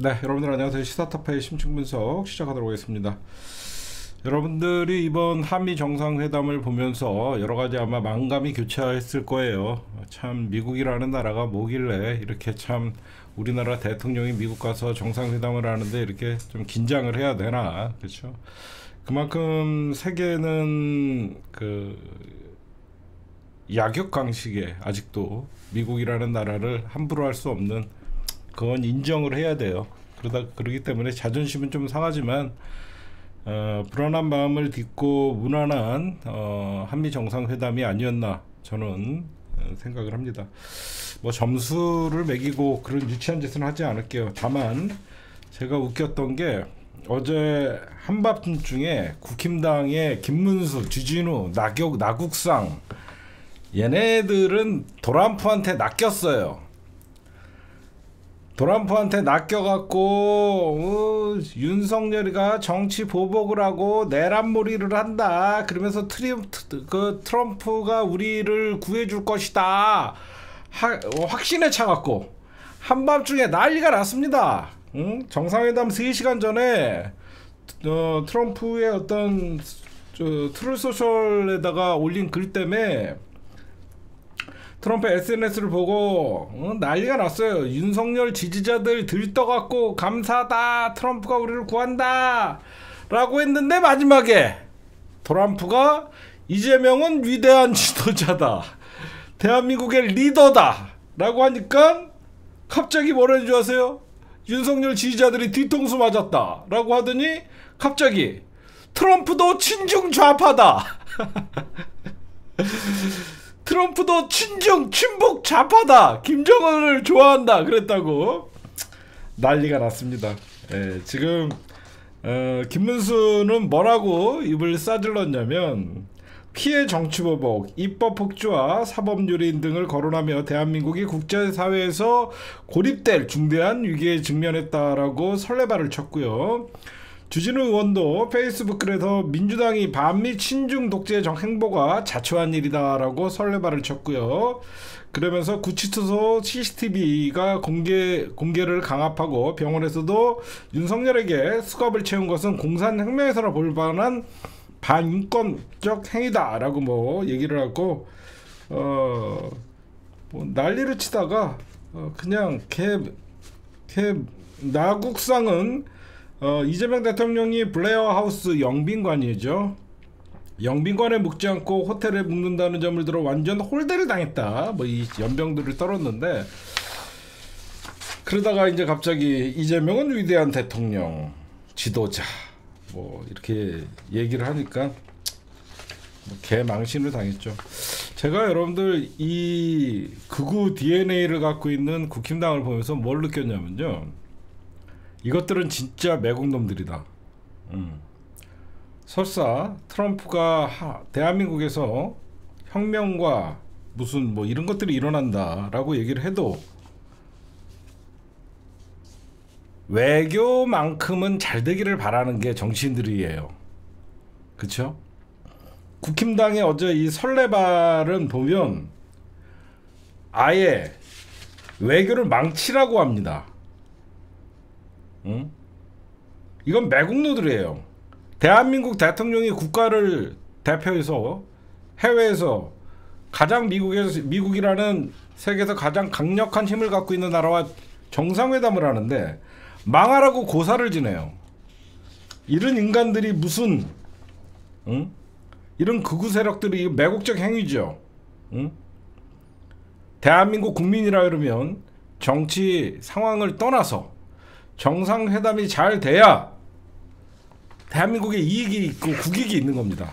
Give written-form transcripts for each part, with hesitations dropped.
네, 여러분들 안녕하세요. 시사타파의 심층분석 시작하도록 하겠습니다. 여러분들이 이번 한미 정상회담을 보면서 여러가지 아마 만감이 교차했을 거예요. 참 미국이라는 나라가 뭐길래 이렇게 참 우리나라 대통령이 미국 가서 정상회담을 하는데 이렇게 좀 긴장을 해야 되나, 그렇죠? 그만큼 세계는 그 약육강식에 아직도 미국이라는 나라를 함부로 할 수 없는, 그건 인정을 해야 돼요. 그러기 때문에 자존심은 좀 상하지만 불안한 마음을 딛고 무난한 한미 정상회담이 아니었나 저는 생각을 합니다. 뭐 점수를 매기고 그런 유치한 짓은 하지 않을게요. 다만 제가 웃겼던 게 어제 한밤중에 국힘당의 김문수, 주진우, 나국상 얘네들은 트럼프한테 낚였어요. 트럼프한테 낚여갖고 윤석열이가 정치 보복을 하고 내란몰이를 한다 그러면서 트럼프가 우리를 구해줄 것이다 확신에 차갖고 한밤중에 난리가 났습니다. 응? 정상회담 3시간 전에 트럼프의 어떤 트루소셜에다가 올린 글 때문에 트럼프 SNS를 보고 난리가 났어요. 윤석열 지지자들 들떠갖고 감사하다, 트럼프가 우리를 구한다 라고 했는데 마지막에 트럼프가 이재명은 위대한 지도자다, 대한민국의 리더다 라고 하니까 갑자기 뭐라는 줄 아세요? 윤석열 지지자들이 뒤통수 맞았다 라고 하더니 갑자기 트럼프도 친중 좌파다 트럼프도 친북 좌파다, 김정은을 좋아한다 그랬다고 난리가 났습니다. 지금 김문수는 뭐라고 입을 싸질렀냐면 피해 정치보복, 입법 폭주와 사법유린 등을 거론하며 대한민국이 국제사회에서 고립될 중대한 위기에 직면했다라고 설레발을 쳤고요. 주진우 의원도 페이스북 글에서 민주당이 반미 친중 독재 행보가 자초한 일이다라고 설레발을 쳤고요. 그러면서 구치소서 CCTV가 공개를 강압하고 병원에서도 윤석열에게 수갑을 채운 것은 공산혁명에서나 볼 만한 반인권적 행위다라고 뭐 얘기를 하고 뭐 난리를 치다가 그냥 나국상은 이재명 대통령이 블레어 하우스 영빈관이죠. 영빈관에 묵지 않고 호텔에 묵는다는 점을 들어 완전 홀대를 당했다. 뭐 이 연병들을 떨었는데, 그러다가 이제 갑자기 이재명은 위대한 대통령, 지도자 뭐 이렇게 얘기를 하니까 뭐 개망신을 당했죠. 제가 여러분들 이 극우 DNA를 갖고 있는 국힘당을 보면서 뭘 느꼈냐면요, 이것들은 진짜 매국놈들이다. 설사 트럼프가 대한민국에서 혁명과 무슨 뭐 이런 것들이 일어난다라고 얘기를 해도 외교만큼은 잘 되기를 바라는 게 정치인들이에요. 그쵸? 국힘당의 어제 이 설레발은 보면 아예 외교를 망치라고 합니다. 응? 이건 매국노들이에요. 대한민국 대통령이 국가를 대표해서 해외에서 가장 미국이라는 세계에서 가장 강력한 힘을 갖고 있는 나라와 정상회담을 하는데 망하라고 고사를 지내요. 이런 인간들이 무슨 이런 극우 세력들이 매국적 행위죠. 대한민국 국민이라 그러면 정치 상황을 떠나서 정상회담이 잘 돼야 대한민국에 이익이 있고 국익이 있는 겁니다.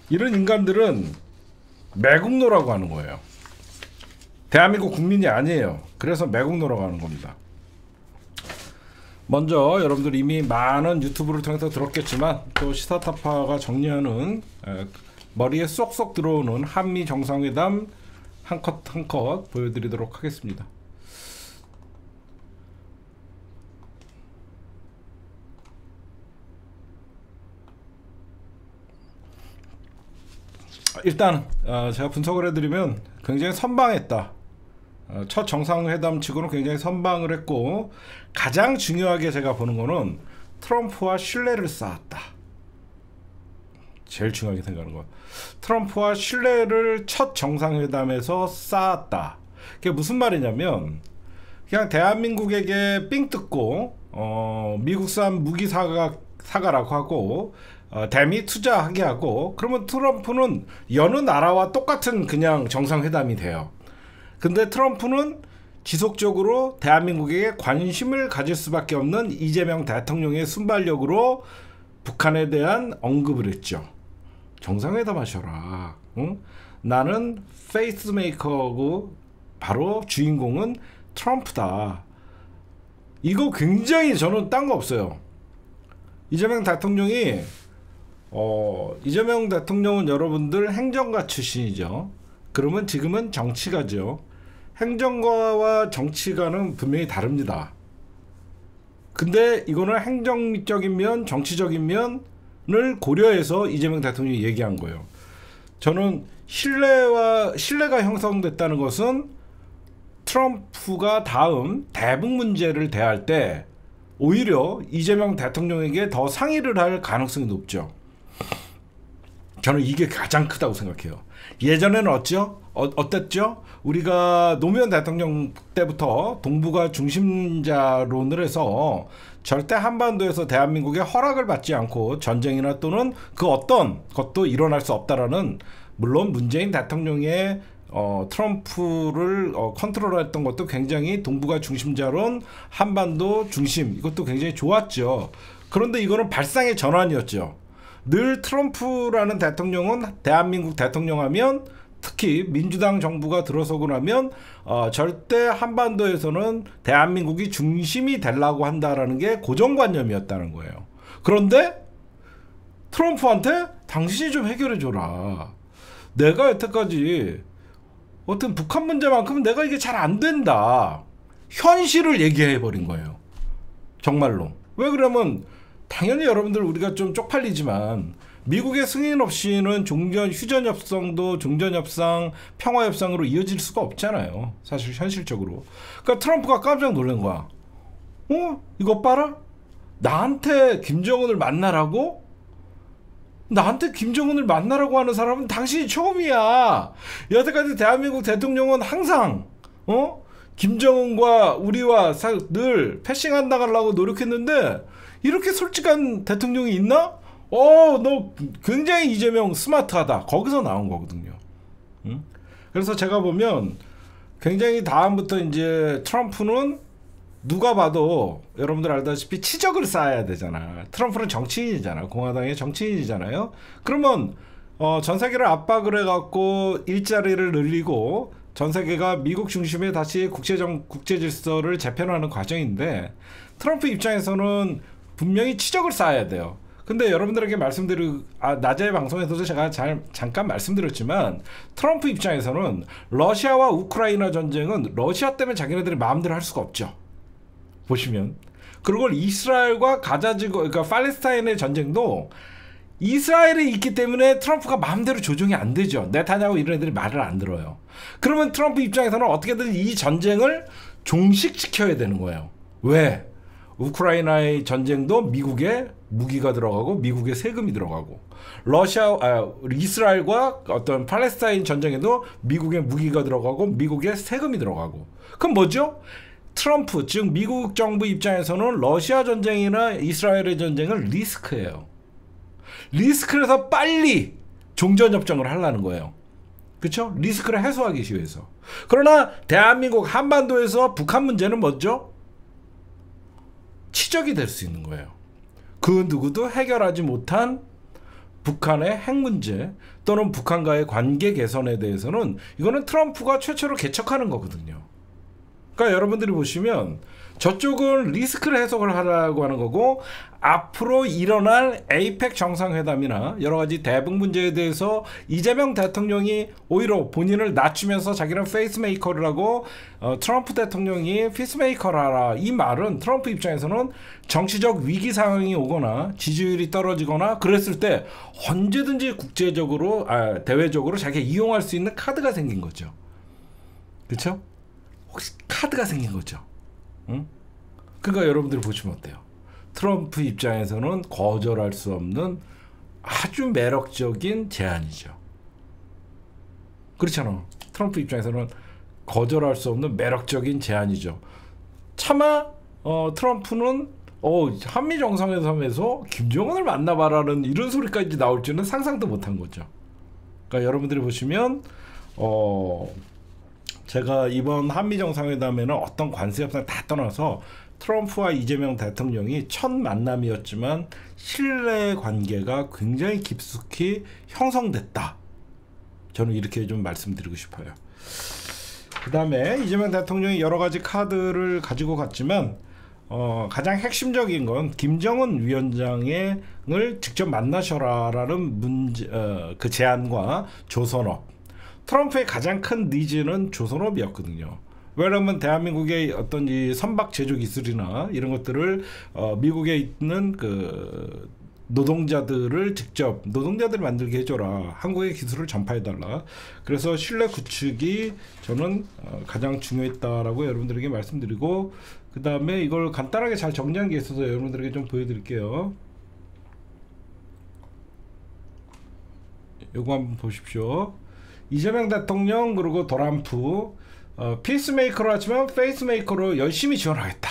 이런 인간들은 매국노라고 하는 거예요. 대한민국 국민이 아니에요. 그래서 매국노라고 하는 겁니다. 먼저 여러분들 이미 많은 유튜브를 통해서 들었겠지만 또 시사타파가 정리하는 머리에 쏙쏙 들어오는 한미 정상회담 한 컷 한 컷 보여드리도록 하겠습니다. 일단 제가 분석을 해드리면 굉장히 선방했다. 첫 정상회담 치고는 굉장히 선방을 했고, 가장 중요하게 제가 보는 거는 트럼프와 신뢰를 쌓았다. 제일 중요하게 생각하는 거. 트럼프와 신뢰를 첫 정상회담에서 쌓았다. 그게 무슨 말이냐면, 그냥 대한민국에게 삥 뜯고 미국산 무기 사가라고 하고 대미 투자하게 하고, 그러면 트럼프는 여느 나라와 똑같은 그냥 정상회담이 돼요. 근데 트럼프는 지속적으로 대한민국에게 관심을 가질 수밖에 없는 이재명 대통령의 순발력으로 북한에 대한 언급을 했죠. 정상회담 하셔라. 응? 나는 페이스메이커고 바로 주인공은 트럼프다. 이거 굉장히 저는 딴 거 없어요. 이재명 대통령이 이재명 대통령은 여러분들 행정가 출신이죠. 그러면 지금은 정치가죠. 행정가와 정치가는 분명히 다릅니다. 근데 이거는 행정적인 면, 정치적인 면을 고려해서 이재명 대통령이 얘기한 거예요. 저는 신뢰가 형성됐다는 것은 트럼프가 다음 대북 문제를 대할 때 오히려 이재명 대통령에게 더 상의를 할 가능성이 높죠. 저는 이게 가장 크다고 생각해요. 예전에는 어땠죠? 우리가 노무현 대통령 때부터 동북아 중심자론을 해서 절대 한반도에서 대한민국의 허락을 받지 않고 전쟁이나 또는 그 어떤 것도 일어날 수 없다라는, 물론 문재인 대통령의 트럼프를 컨트롤했던 것도 굉장히 동북아 중심자론, 한반도 중심, 이것도 굉장히 좋았죠. 그런데 이거는 발상의 전환이었죠. 늘 트럼프라는 대통령은 대한민국 대통령 하면, 특히 민주당 정부가 들어서고 나면 절대 한반도에서는 대한민국이 중심이 되려고 한다라는 게 고정관념이었다는 거예요. 그런데 트럼프한테 당신이 좀 해결해줘라. 내가 여태까지 어떤 북한 문제만큼은 내가 이게 잘 안 된다. 현실을 얘기해버린 거예요. 정말로. 왜 그러면 당연히 여러분들 우리가 좀 쪽팔리지만 미국의 승인 없이는 휴전협상도 종전협상, 평화협상으로 이어질 수가 없잖아요. 사실 현실적으로. 그러니까 트럼프가 깜짝 놀란 거야. 이것 봐라? 나한테 김정은을 만나라고? 나한테 김정은을 만나라고 하는 사람은 당신이 처음이야. 여태까지 대한민국 대통령은 항상 김정은과 우리와 늘 패싱한 나가려고 노력했는데 이렇게 솔직한 대통령이 있나? 너 굉장히 이재명 스마트하다. 거기서 나온 거거든요. 그래서 제가 보면 굉장히 다음부터 이제 트럼프는 누가 봐도 여러분들 알다시피 치적을 쌓아야 되잖아. 트럼프는 정치인이잖아. 공화당의 정치인이잖아요. 그러면 전 세계를 압박을 해갖고 일자리를 늘리고 전 세계가 미국 중심의 다시 국제 질서를 재편하는 과정인데, 트럼프 입장에서는 분명히 치적을 쌓아야 돼요. 근데 여러분들에게 낮에 방송에서도 제가 잠깐 말씀드렸지만, 트럼프 입장에서는 러시아와 우크라이나 전쟁은 러시아 때문에 자기네들이 마음대로 할 수가 없죠. 보시면. 그리고 이스라엘과 그러니까 팔레스타인의 전쟁도 이스라엘이 있기 때문에 트럼프가 마음대로 조정이 안 되죠. 네타냐후 이런 애들이 말을 안 들어요. 그러면 트럼프 입장에서는 어떻게든 이 전쟁을 종식시켜야 되는 거예요. 왜? 우크라이나의 전쟁도 미국의 무기가 들어가고 미국의 세금이 들어가고, 이스라엘과 어떤 팔레스타인 전쟁에도 미국의 무기가 들어가고 미국의 세금이 들어가고. 그럼 뭐죠? 트럼프, 즉 미국 정부 입장에서는 러시아 전쟁이나 이스라엘의 전쟁은 리스크예요. 리스크에서 빨리 종전협정을 하려는 거예요. 그렇죠? 리스크를 해소하기 위해서. 그러나 대한민국 한반도에서 북한 문제는 뭐죠? 치적이 될 수 있는 거예요. 그 누구도 해결하지 못한 북한의 핵 문제 또는 북한과의 관계 개선에 대해서는 이거는 트럼프가 최초로 개척하는 거거든요. 그러니까 여러분들이 보시면 저쪽은 리스크를 해석을 하라고 하는 거고, 앞으로 일어날 에이펙 정상회담이나 여러 가지 대북 문제에 대해서 이재명 대통령이 오히려 본인을 낮추면서 자기는 페이스메이커를 하고 트럼프 대통령이 피스메이커를 하라. 이 말은 트럼프 입장에서는 정치적 위기 상황이 오거나 지지율이 떨어지거나 그랬을 때 언제든지 대외적으로 자기가 이용할 수 있는 카드가 생긴 거죠. 그렇죠? 카드가 생긴 거죠. 응? 그러니까 여러분들이 보시면 어때요? 트럼프 입장에서는 거절할 수 없는 아주 매력적인 제안이죠. 그렇잖아. 트럼프 입장에서는 거절할 수 없는 매력적인 제안이죠. 차마 트럼프는 한미 정상회담에서 김정은을 만나봐라는 이런 소리까지 나올 줄은 상상도 못한 거죠. 그러니까 여러분들이 보시면 제가 이번 한미 정상회담에는 어떤 관세 협상 다 떠나서 트럼프와 이재명 대통령이 첫 만남이었지만 신뢰 관계가 굉장히 깊숙이 형성됐다. 저는 이렇게 좀 말씀드리고 싶어요. 그 다음에 이재명 대통령이 여러 가지 카드를 가지고 갔지만 가장 핵심적인 건 김정은 위원장을 직접 만나셔라라는 그 제안과 조선업. 트럼프의 가장 큰 니즈는 조선업이었거든요. 왜냐하면 대한민국의 어떤 이 선박 제조 기술이나 이런 것들을 미국에 있는 그 노동자들을 직접 노동자들 만들게 해줘라. 한국의 기술을 전파해달라. 그래서 신뢰 구축이 저는 가장 중요했다라고 여러분들에게 말씀드리고, 그 다음에 이걸 간단하게 잘 정리한 게 있어서 여러분들에게 좀 보여드릴게요. 요거 한번 보십시오. 이재명 대통령 그리고 도란프 피스메이커로 하지만 페이스메이커로 열심히 지원하겠다.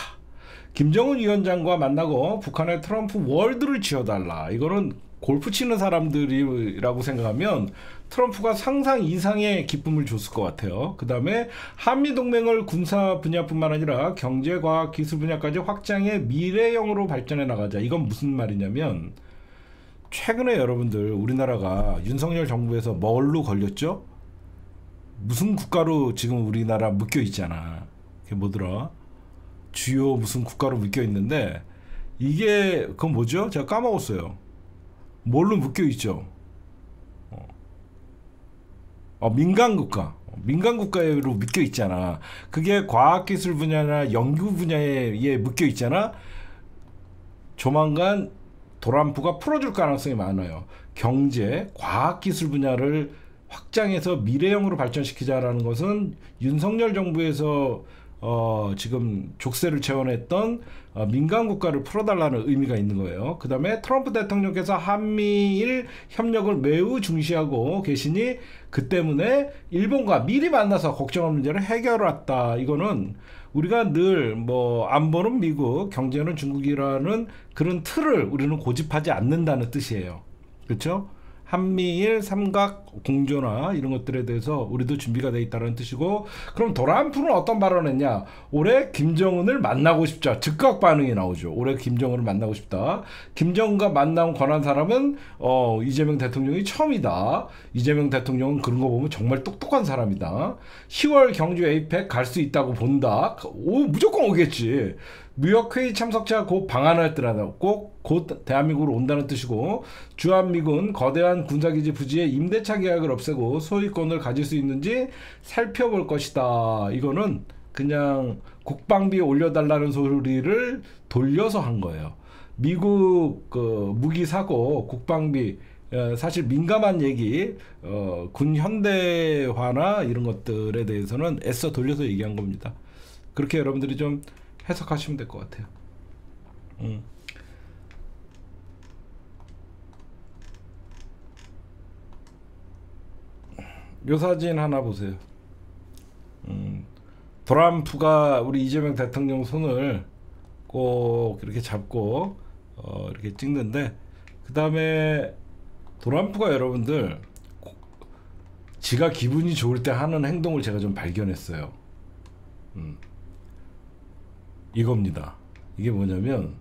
김정은 위원장과 만나고 북한의 트럼프 월드를 지어달라. 이거는 골프 치는 사람들이라고 생각하면 트럼프가 상상 이상의 기쁨을 줬을 것 같아요. 그 다음에 한미동맹을 군사 분야뿐만 아니라 경제, 과학, 기술 분야까지 확장해 미래형으로 발전해 나가자. 이건 무슨 말이냐면 최근에 여러분들 우리나라가 윤석열 정부에서 뭘로 걸렸죠? 무슨 국가로 지금 우리나라 묶여 있잖아. 그게 뭐더라? 주요 무슨 국가로 묶여 있는데 이게 그건 뭐죠? 제가 까먹었어요. 뭘로 묶여 있죠? 민간 국가로 묶여 있잖아. 그게 과학기술 분야나 연구 분야에 묶여 있잖아. 조만간 도란프가 풀어줄 가능성이 많아요. 경제, 과학기술 분야를 확장해서 미래형으로 발전시키자라는 것은 윤석열 정부에서 지금 족쇄를 채워냈던 민간 국가를 풀어달라는 의미가 있는 거예요. 그 다음에 트럼프 대통령께서 한미일 협력을 매우 중시하고 계시니 그 때문에 일본과 미리 만나서 걱정할 문제를 해결했다. 이거는 우리가 늘 안보는 미국, 경제는 중국이라는 그런 틀을 우리는 고집하지 않는다는 뜻이에요. 그렇죠? 한미일 삼각 공조나 이런 것들에 대해서 우리도 준비가 돼 있다는 뜻이고, 그럼 도란프는 어떤 발언을 했냐? 올해 김정은을 만나고 싶자. 즉각 반응이 나오죠. 올해 김정은을 만나고 싶다. 김정은과 만나고 권한 사람은 이재명 대통령이 처음이다. 이재명 대통령은 그런 거 보면 정말 똑똑한 사람이다. 10월 경주 에이펙 갈 수 있다고 본다. 무조건 오겠지. 무역회의 참석자 곧 방한할 때라다 곧 대한민국으로 온다는 뜻이고, 주한미군 거대한 군사기지 부지의 임대차 계약을 없애고 소유권을 가질 수 있는지 살펴볼 것이다. 이거는 그냥 국방비 올려달라는 소리를 돌려서 한 거예요. 미국 무기 사고 국방비 사실 민감한 얘기, 군 현대화나 이런 것들에 대해서는 애써 돌려서 얘기한 겁니다. 그렇게 여러분들이 좀 해석하시면 될 것 같아요. 요 사진 하나 보세요. 트럼프가 우리 이재명 대통령 손을 꼭 이렇게 잡고 이렇게 찍는데, 그 다음에 트럼프가 여러분들 지가 기분이 좋을 때 하는 행동을 제가 좀 발견했어요. 이겁니다. 이게 뭐냐면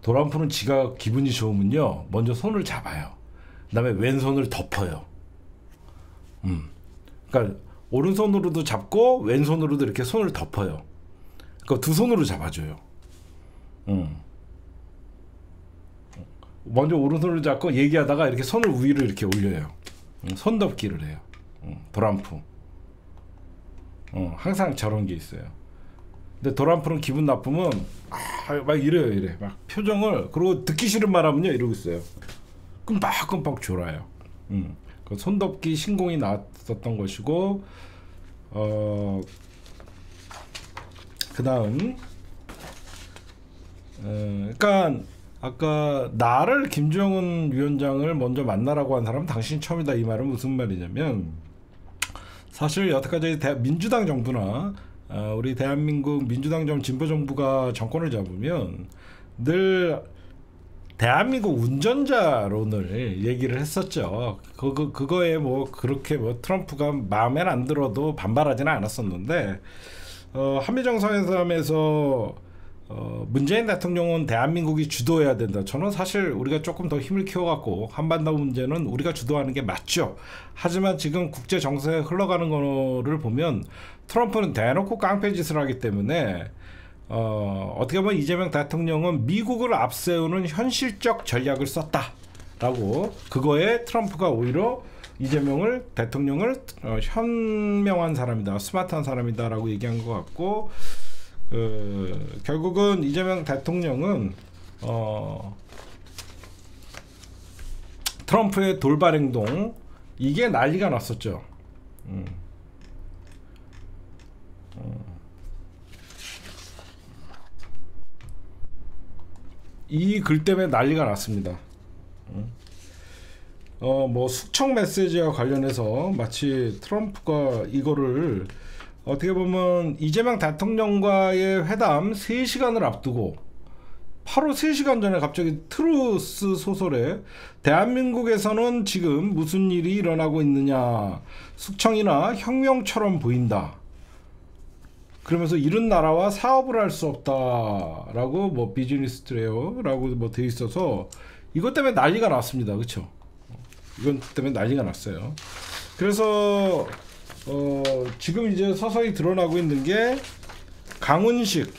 트럼프는 지가 기분이 좋으면요 먼저 손을 잡아요. 그 다음에 왼손을 덮어요. 그러니까 오른손으로도 잡고 왼손으로도 이렇게 손을 덮어요. 그러니까 두 손으로 잡아줘요. 먼저 오른손을 잡고 얘기하다가 이렇게 손을 위로 이렇게 올려요. 손덮기를 해요. 트럼프. 항상 저런 게 있어요. 근데 트럼프는 기분 나쁘면 막 이래 막 표정을, 그리고 듣기 싫은 말 하면요 이러고 있어요. 끔박끔박 졸아요. 그 손덮기 신공이 나왔었던 것이고, 그 다음 그러니까 아까 나를 김정은 위원장을 먼저 만나라고 한 사람은 당신이 처음이다, 이 말은 무슨 말이냐면, 사실 여태까지 민주당 정부나 우리 대한민국 민주당 진보 정부가 정권을 잡으면 늘 대한민국 운전자론을 얘기를 했었죠. 그거에 뭐 그렇게 뭐 트럼프가 마음에 안 들어도 반발하지는 않았었는데, 한미 정상회담에서 문재인 대통령은 대한민국이 주도해야 된다. 저는 사실 우리가 조금 더 힘을 키워갖고 한반도 문제는 우리가 주도하는 게 맞죠. 하지만 지금 국제 정세에 흘러가는 거를 보면 트럼프는 대놓고 깡패짓을 하기 때문에 어떻게 보면 이재명 대통령은 미국을 앞세우는 현실적 전략을 썼다라고, 그거에 트럼프가 오히려 이재명을 대통령을 현명한 사람이다, 스마트한 사람이다라고 얘기한 것 같고, 결국은 이재명 대통령은 트럼프의 돌발 행동, 이게 난리가 났었죠. 이 글 때문에 난리가 났습니다. 뭐 숙청 메시지와 관련해서 마치 트럼프가 이거를 어떻게 보면 이재명 대통령과의 회담 3시간을 앞두고 바로 3시간 전에 갑자기 트루스 소설에 대한민국에서는 지금 무슨 일이 일어나고 있느냐, 숙청이나 혁명처럼 보인다, 그러면서 이런 나라와 사업을 할 수 없다라고 뭐 비즈니스 트레어라고 뭐 돼 있어서 이것 때문에 난리가 났습니다. 그렇죠? 이건 때문에 난리가 났어요. 그래서 지금 이제 서서히 드러나고 있는 게 강훈식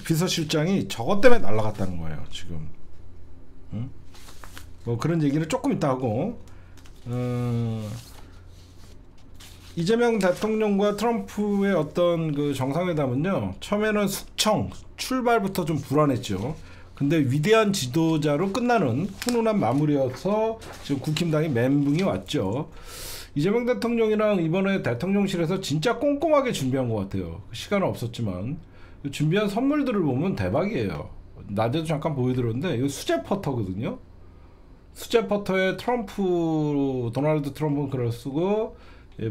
비서실장이 저것 때문에 날아갔다는 거예요. 지금 뭐 그런 얘기를 조금 이따 하고, 이재명 대통령과 트럼프의 어떤 그 정상회담은요, 처음에는 숙청 출발부터 좀 불안했죠. 근데 위대한 지도자로 끝나는 훈훈한 마무리여서 지금 국힘당이 멘붕이 왔죠. 이재명 대통령이랑 이번에 대통령실에서 진짜 꼼꼼하게 준비한 것 같아요. 시간은 없었지만 준비한 선물들을 보면 대박이에요. 낮에도 잠깐 보여드렸는데 이거 수제 퍼터거든요. 수제 퍼터에 도널드 트럼프는 그걸 쓰고,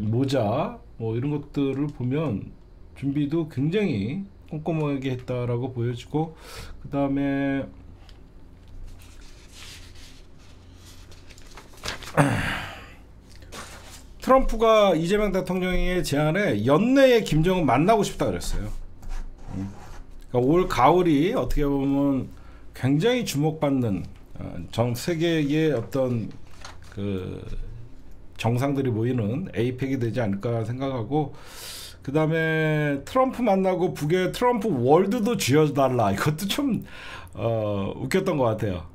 모자 뭐 이런 것들을 보면 준비도 굉장히 꼼꼼하게 했다라고 보여지고, 그 다음에 트럼프가 이재명 대통령의 제안에 연내에 김정은 만나고 싶다 그랬어요. 그러니까 올 가을이 어떻게 보면 굉장히 주목받는 전 세계의 어떤 그 정상들이 모이는 에이펙이 되지 않을까 생각하고, 그 다음에 트럼프 만나고 북에 트럼프 월드도 쥐어달라, 이것도 좀 웃겼던 것 같아요.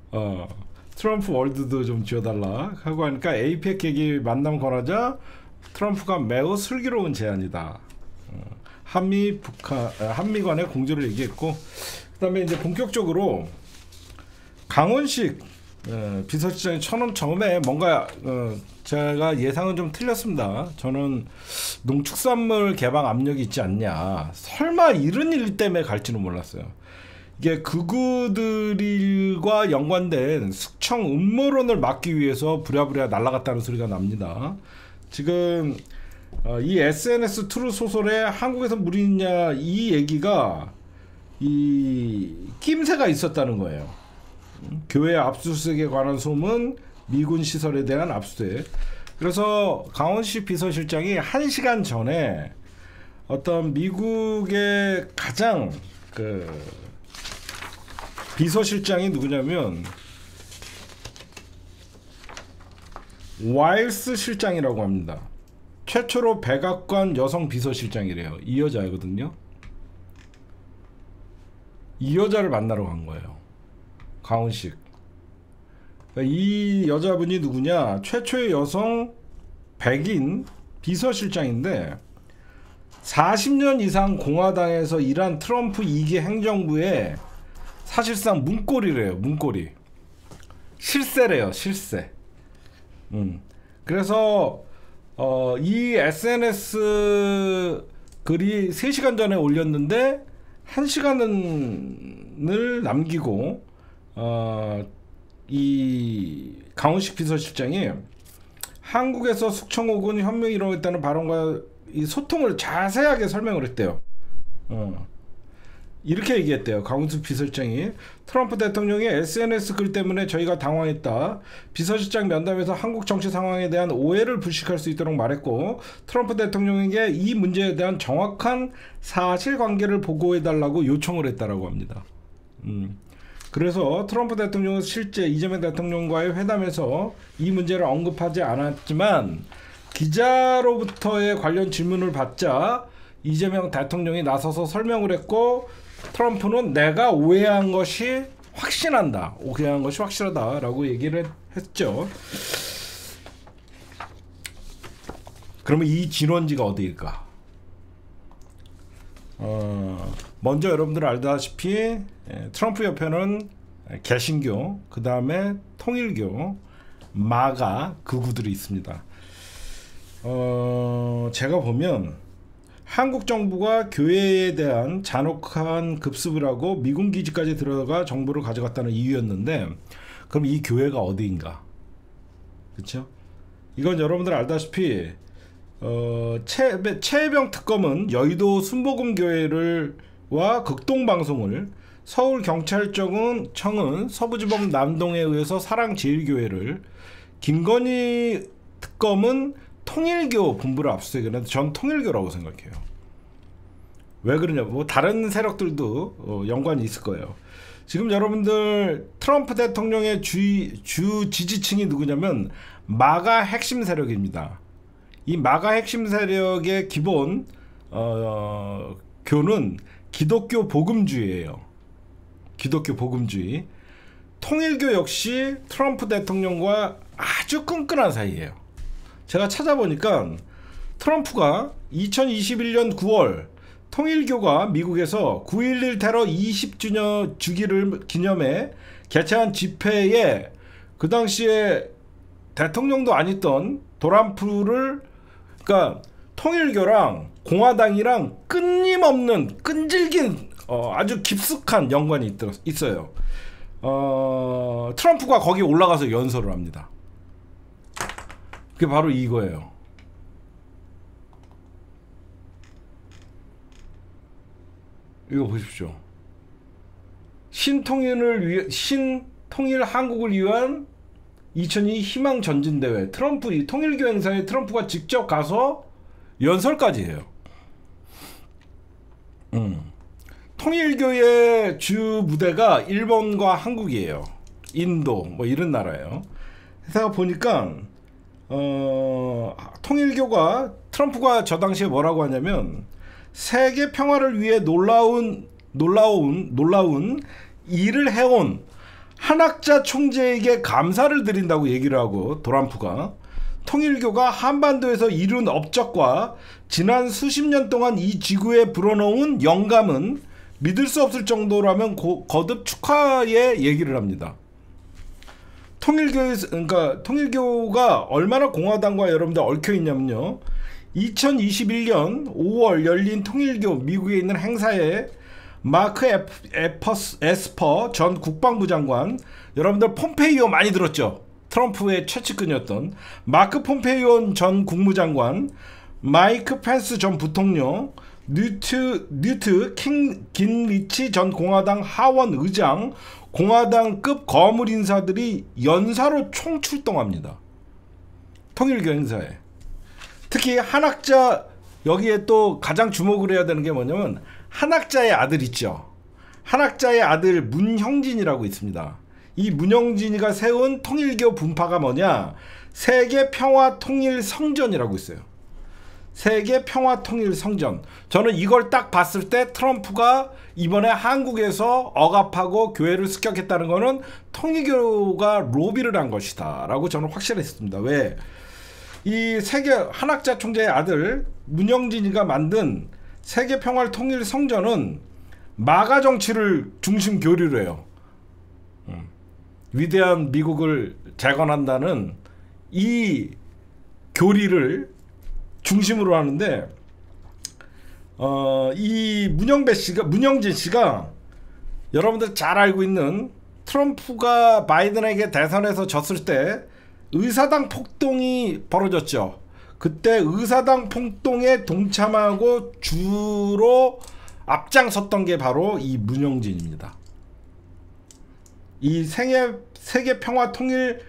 트럼프 월드도 좀 쥐어달라 하고 하니까 에이펙 계기 만남 권하자 트럼프가 매우 슬기로운 제안이다, 한미 간의 공조를 얘기했고, 그 다음에 이제 본격적으로 강훈식 비서실장이 처음에 뭔가 제가 예상은 좀 틀렸습니다. 저는 농축산물 개방 압력이 있지 않냐, 설마 이런 일 때문에 갈지는 몰랐어요. 이게 극우들과 연관된 숙청 음모론을 막기 위해서 부랴부랴 날아갔다는 소리가 납니다. 지금 이 SNS 트루 소설에 한국에서 무리 있냐, 이 얘기가 이 낌새가 있었다는 거예요. 교회 압수수색에 관한 소문, 미군 시설에 대한 압수수색. 그래서 강원식 비서실장이 1시간 전에 어떤 미국의 가장 그 비서실장이 누구냐면 와일스 실장이라고 합니다. 최초로 백악관 여성 비서실장이래요. 이 여자거든요. 이 여자를 만나러 간 거예요. 강훈식. 이 여자분이 누구냐, 최초의 여성 백인 비서실장인데 40년 이상 공화당에서 일한 트럼프 2기 행정부에 사실상 문고리래요. 문고리. 실세래요. 실세. 그래서 이 SNS 글이 3시간 전에 올렸는데 1시간을 남기고 이 강훈식 비서실장이 한국에서 숙청옥은 현명히 이루어졌다는 발언과 이 소통을 자세하게 설명을 했대요. 이렇게 얘기했대요. 강훈식 비서실장이 트럼프 대통령의 SNS 글 때문에 저희가 당황했다. 비서실장 면담에서 한국 정치 상황에 대한 오해를 불식할 수 있도록 말했고 트럼프 대통령에게 이 문제에 대한 정확한 사실관계를 보고해달라고 요청을 했다라고 합니다. 그래서 트럼프 대통령은 실제 이재명 대통령과의 회담에서 이 문제를 언급하지 않았지만 기자로부터의 관련 질문을 받자 이재명 대통령이 나서서 설명을 했고 트럼프는 내가 오해한 것이 확신한다. 오해한 것이 확실하다라고 얘기를 했죠. 그러면 이 진원지가 어디일까? 먼저 여러분들 알다시피 트럼프 옆에는 개신교, 그 다음에 통일교, 마가 극우들이 있습니다. 제가 보면 한국 정부가 교회에 대한 잔혹한 급습을 하고 미군 기지까지 들어가 정보를 가져갔다는 이유였는데 그럼 이 교회가 어디인가? 그렇죠? 이건 여러분들 알다시피 최혜병 특검은 여의도 순복음교회와 극동방송을 서울경찰청은 서부지법 남동에 의해서 사랑제일교회를 김건희 특검은 통일교 본부를 압수수색했는데 전 통일교라고 생각해요. 왜 그러냐? 뭐 다른 세력들도 연관이 있을 거예요. 지금 여러분들 트럼프 대통령의 주 지지층이 누구냐면 마가 핵심 세력입니다. 이 마가 핵심 세력의 기본 교는 기독교 복음주의예요. 기독교 복음주의. 통일교 역시 트럼프 대통령과 아주 끈끈한 사이예요. 제가 찾아보니까 트럼프가 2021년 9월 통일교가 미국에서 9.11 테러 20주년 주기를 기념해 개최한 집회에 그 당시에 대통령도 아니던 도람프를 그러니까 통일교랑 공화당이랑 끊임없는 끈질긴 아주 깊숙한 연관이 있어요. 트럼프가 거기 올라가서 연설을 합니다. 그게 바로 이거예요. 이거 보십시오. 신통일 한국을 위한 2002 희망 전진대회 트럼프 이 통일교 행사에 트럼프가 직접 가서 연설까지 해요. 통일교의 주 무대가 일본과 한국이에요. 인도 뭐 이런 나라예요. 그래서 보니까 통일교가 트럼프가 저 당시에 뭐라고 하냐면 세계 평화를 위해 놀라운 일을 해온 한학자 총재에게 감사를 드린다고 얘기를 하고 트럼프가 통일교가 한반도에서 이룬 업적과 지난 수십 년 동안 이 지구에 불어넣은 영감은 믿을 수 없을 정도라면 거듭 축하의 얘기를 합니다. 통일교가 얼마나 공화당과 여러분들 얽혀 있냐면요. 2021년 5월 열린 통일교 미국에 있는 행사에 마크 에스퍼 전 국방부 장관, 여러분들 폼페이오 많이 들었죠? 트럼프의 최측근이었던 마크 폼페이오 전 국무장관, 마이크 펜스 전 부통령, 뉴트 긴리치 전 공화당 하원 의장, 공화당급 거물 인사들이 연사로 총출동합니다. 통일교 행사에. 특히 한학자, 여기에 또 가장 주목을 해야 되는 게 뭐냐면 한학자의 아들 있죠. 한학자의 아들 문형진이라고 있습니다. 이 문형진이가 세운 통일교 분파가 뭐냐? 세계평화통일성전이라고 있어요. 세계평화통일성전. 저는 이걸 딱 봤을 때 트럼프가 이번에 한국에서 억압하고 교회를 습격했다는 거는 통일교가 로비를 한 것이다 라고 저는 확실했습니다. 왜? 이 세계 한학자 총재의 아들 문영진이가 만든 세계평화통일성전은 마가 정치를 중심 교리로 해요. 위대한 미국을 재건한다는 이 교리를 중심으로 하는데 이 문영진 씨가 여러분들 잘 알고 있는 트럼프가 바이든에게 대선에서 졌을 때 의사당 폭동이 벌어졌죠. 그때 의사당 폭동에 동참하고 주로 앞장섰던 게 바로 이 문영진입니다. 이 세계 평화 통일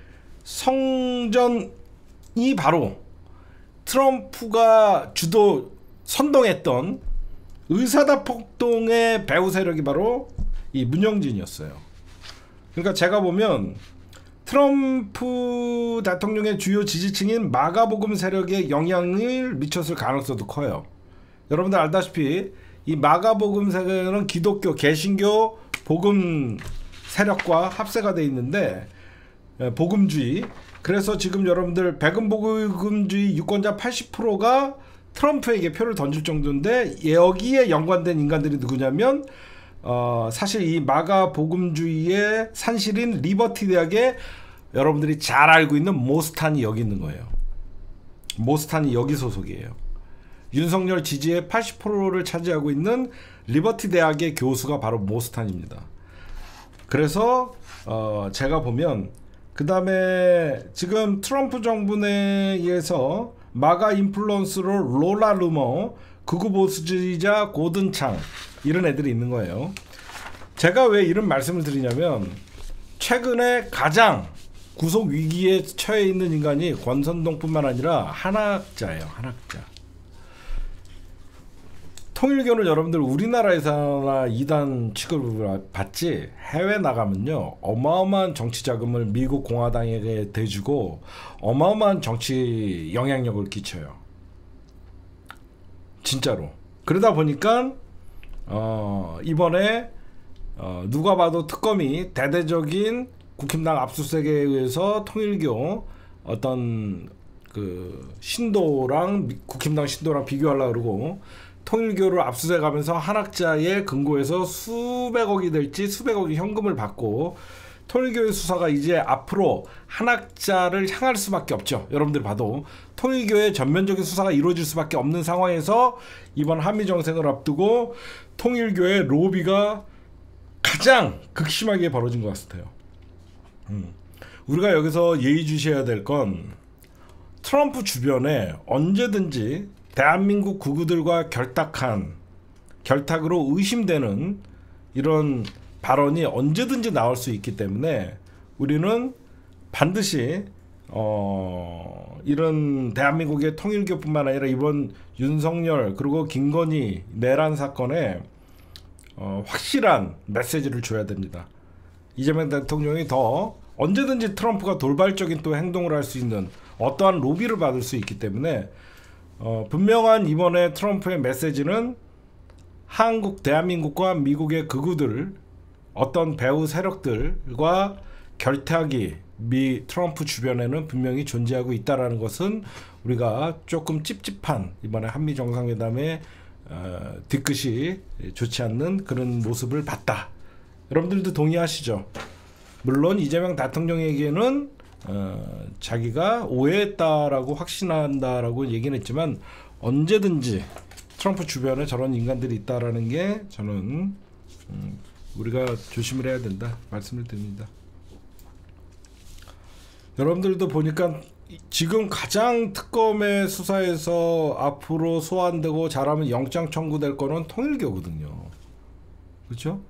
성전이 바로 트럼프가 선동했던 의사당 폭동의 배후 세력이 바로 이 문영진이었어요. 그러니까 제가 보면 트럼프 대통령의 주요 지지층인 마가복음 세력에 영향을 미쳤을 가능성도 커요. 여러분들 알다시피 이 마가복음 세력은 기독교, 개신교, 복음 세력과 합세가 돼 있는데 복음주의. 그래서 지금 여러분들 백음복음주의 유권자 80%가 트럼프에게 표를 던질 정도인데 여기에 연관된 인간들이 누구냐면 사실 이 마가복음주의의 산실인 리버티 대학에 여러분들이 잘 알고 있는 모스탄이 여기 있는 거예요. 모스탄이 여기 소속이에요. 윤석열 지지의 80%를 차지하고 있는 리버티 대학의 교수가 바로 모스탄입니다. 그래서 제가 보면 그 다음에 지금 트럼프 정부 내에서 마가 인플루언서로 로라 루머, 극우 보수주의자 고든창 이런 애들이 있는 거예요. 제가 왜 이런 말씀을 드리냐면 최근에 가장 구속 위기에 처해 있는 인간이 권선동뿐만 아니라 한학자예요. 한학자. 통일교는 여러분들 우리나라에서나 이단 취급을 받지 해외 나가면요 어마어마한 정치 자금을 미국 공화당에게 대주고 어마어마한 정치 영향력을 끼쳐요. 진짜로. 그러다 보니까 이번에 누가 봐도 특검이 대대적인 국힘당 압수수색에 의해서 통일교 어떤 그 신도랑 국힘당 신도랑 비교하려고 그러고 통일교를 압수수색하면서 한학자의 금고에서 수백억이 될지 수백억의 현금을 받고 통일교의 수사가 이제 앞으로 한학자를 향할 수밖에 없죠. 여러분들 봐도 통일교의 전면적인 수사가 이루어질 수밖에 없는 상황에서 이번 한미정상을 앞두고 통일교의 로비가 가장 극심하게 벌어진 것 같아요. 우리가 여기서 예의주시해야 될 건 트럼프 주변에 언제든지 대한민국 극우들과 결탁으로 의심되는 이런 발언이 언제든지 나올 수 있기 때문에 우리는 반드시 이런 대한민국의 통일교뿐만 아니라 이번 윤석열 그리고 김건희 내란 사건에 확실한 메시지를 줘야 됩니다. 이재명 대통령이 더 언제든지 트럼프가 돌발적인 또 행동을 할 수 있는 어떠한 로비를 받을 수 있기 때문에 분명한 이번에 트럼프의 메시지는 대한민국과 미국의 극우들 어떤 배후 세력들과 결탁이 트럼프 주변에는 분명히 존재하고 있다라는 것은 우리가 조금 찝찝한 이번에 한미 정상회담의 뒤끝이 좋지 않는 그런 모습을 봤다. 여러분들도 동의하시죠? 물론 이재명 대통령에게는 자기가 오해했다라고 확신한다라고 얘기는 했지만 언제든지 트럼프 주변에 저런 인간들이 있다라는 게 저는 우리가 조심을 해야 된다 말씀을 드립니다. 여러분들도 보니까 지금 가장 특검의 수사에서 앞으로 소환되고 잘하면 영장 청구될 거는 통일교거든요. 그렇죠?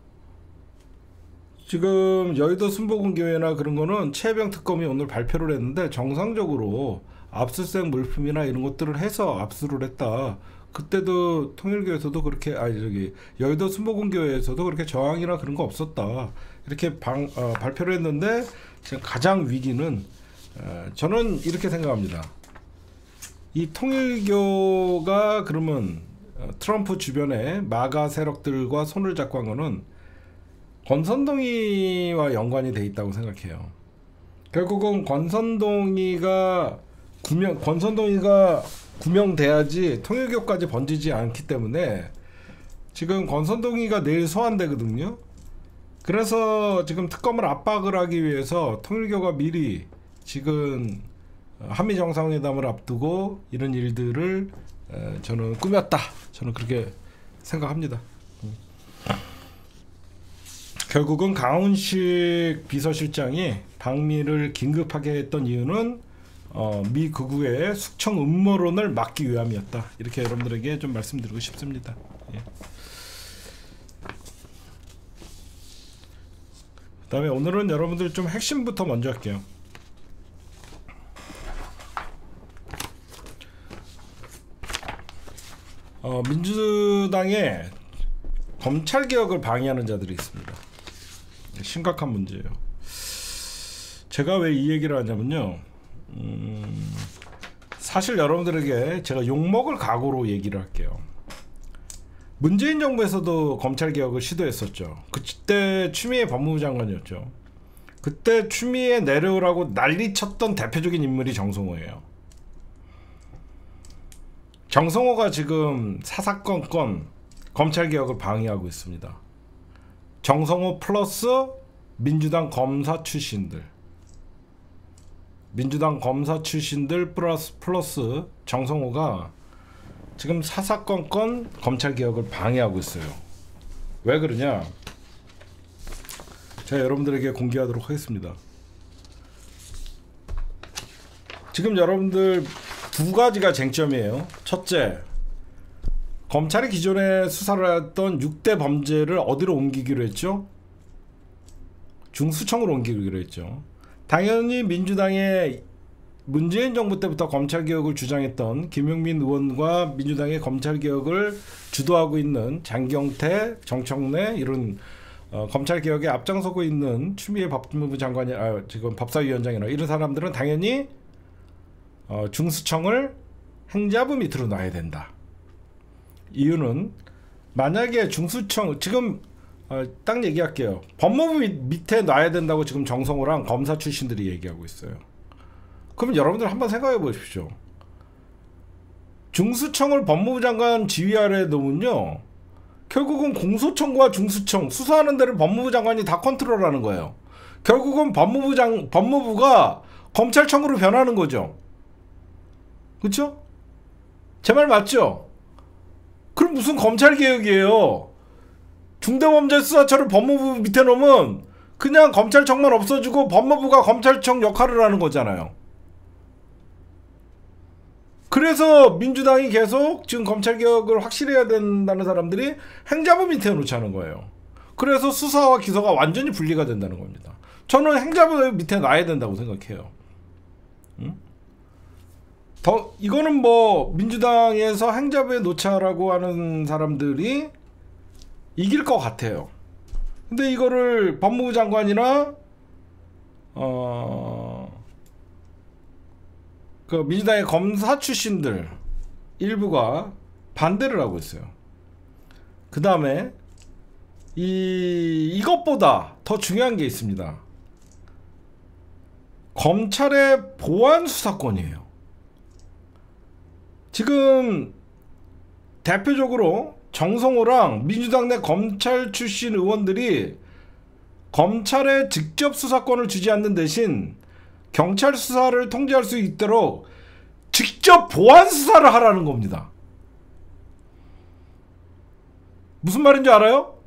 지금 여의도 순복음교회나 그런 거는 최혜병 특검이 오늘 발표를 했는데 정상적으로 압수수색 물품이나 이런 것들을 해서 압수를 했다. 그때도 통일교에서도 그렇게 여의도 순복음교회에서도 그렇게 저항이나 그런 거 없었다. 이렇게 발표를 했는데 지금 가장 위기는 저는 이렇게 생각합니다. 이 통일교가 그러면 트럼프 주변에 마가 세력들과 손을 잡고 한 거는 권선동이와 연관이 돼 있다고 생각해요. 결국은 권선동이가 구명돼야지 통일교까지 번지지 않기 때문에 지금 권선동이가 내일 소환되거든요. 그래서 지금 특검을 압박을 하기 위해서 통일교가 미리 지금 한미 정상회담을 앞두고 이런 일들을 저는 꾸몄다. 저는 그렇게 생각합니다. 결국은 강훈식 비서실장이 방미를 긴급하게 했던 이유는 미 극우의 숙청 음모론을 막기 위함이었다. 이렇게 여러분들에게 좀 말씀드리고 싶습니다. 예. 그다음에 오늘은 여러분들 좀 핵심부터 먼저 할게요. 민주당에 검찰개혁을 방해하는 자들이 있습니다. 심각한 문제예요. 제가 왜 이 얘기를 하냐면요, 사실 여러분들에게 제가 욕먹을 각오로 얘기를 할게요. 문재인 정부에서도 검찰개혁을 시도했었죠. 그때 추미애 법무부 장관이었죠. 그때 추미애 내려오라고 난리쳤던 대표적인 인물이 정성호예요. 정성호가 지금 사사건건 검찰개혁을 방해하고 있습니다. 정성호 플러스 민주당 검사 출신들, 플러스 정성호가 지금 사사건건 검찰개혁을 방해하고 있어요. 왜 그러냐? 제가 여러분들에게 공개하도록 하겠습니다. 지금 여러분들 두 가지가 쟁점이에요. 첫째, 검찰이 기존에 수사를 했던 6대 범죄를 어디로 옮기기로 했죠? 중수청으로 옮기기로 했죠. 당연히 민주당의 문재인 정부 때부터 검찰개혁을 주장했던 김용민 의원과 민주당의 검찰개혁을 주도하고 있는 장경태, 정청래 이런 검찰개혁에 앞장서고 있는 추미애 법무부 장관이 지금 법사위원장이나 이런 사람들은 당연히 중수청을 행자부 밑으로 놔야 된다. 이유는 만약에 중수청 지금 딱 얘기할게요. 법무부 밑에 놔야 된다고 지금 정성호랑 검사 출신들이 얘기하고 있어요. 그럼 여러분들 한번 생각해 보십시오. 중수청을 법무부 장관 지휘 아래 놓으면요, 결국은 공소청과 중수청 수사하는 데를 법무부 장관이 다 컨트롤하는 거예요. 결국은 법무부가 검찰청으로 변하는 거죠. 그렇죠? 제 말 맞죠? 그럼 무슨 검찰개혁이에요? 중대범죄수사처를 법무부 밑에 놓으면 그냥 검찰청만 없어지고 법무부가 검찰청 역할을 하는 거잖아요. 그래서 민주당이 계속 지금 검찰개혁을 확실히 해야 된다는 사람들이 행자부 밑에 놓자는 거예요. 그래서 수사와 기소가 완전히 분리가 된다는 겁니다. 저는 행자부 밑에 놔야 된다고 생각해요. 응? 이거는 뭐 민주당에서 행자부에 놓자라고 하는 사람들이 이길 것 같아요. 근데 이거를 법무부 장관이나 그 민주당의 검사 출신들 일부가 반대를 하고 있어요. 그 다음에 이것보다 더 중요한 게 있습니다. 검찰의 보안 수사권이에요. 지금 대표적으로 정성호랑 민주당 내 검찰 출신 의원들이 검찰에 직접 수사권을 주지 않는 대신 경찰 수사를 통제할 수 있도록 직접 보안 수사를 하라는 겁니다. 무슨 말인지 알아요?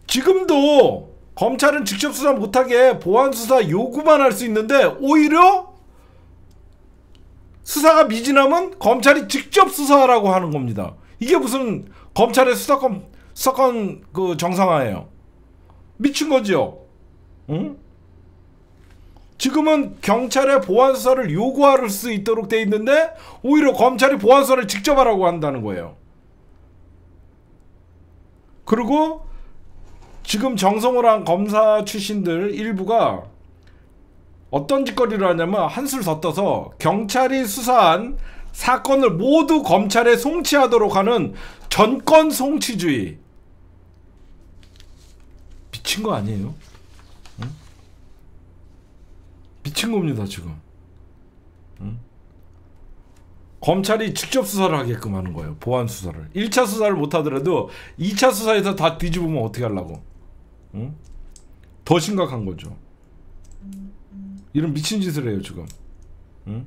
지금도 검찰은 직접 수사 못하게 보안 수사 요구만 할 수 있는데 오히려 수사가 미진하면 검찰이 직접 수사하라고 하는 겁니다. 이게 무슨 검찰의 수사권 그 정상화예요. 미친 거죠. 응? 지금은 경찰의 보안 수사를 요구할 수 있도록 돼 있는데 오히려 검찰이 보안 수사를 직접 하라고 한다는 거예요. 그리고 지금 정성호랑 검사 출신들 일부가 어떤 짓거리를 하냐면 한술 더 떠서 경찰이 수사한 사건을 모두 검찰에 송치하도록 하는 전권 송치주의. 미친 거 아니에요? 응? 미친 겁니다 지금. 응? 검찰이 직접 수사를 하게끔 하는 거예요. 보안 수사를. 1차 수사를 못하더라도 2차 수사에서 다 뒤집으면 어떻게 하려고. 응? 더 심각한 거죠. 이런 미친 짓을 해요 지금. 응?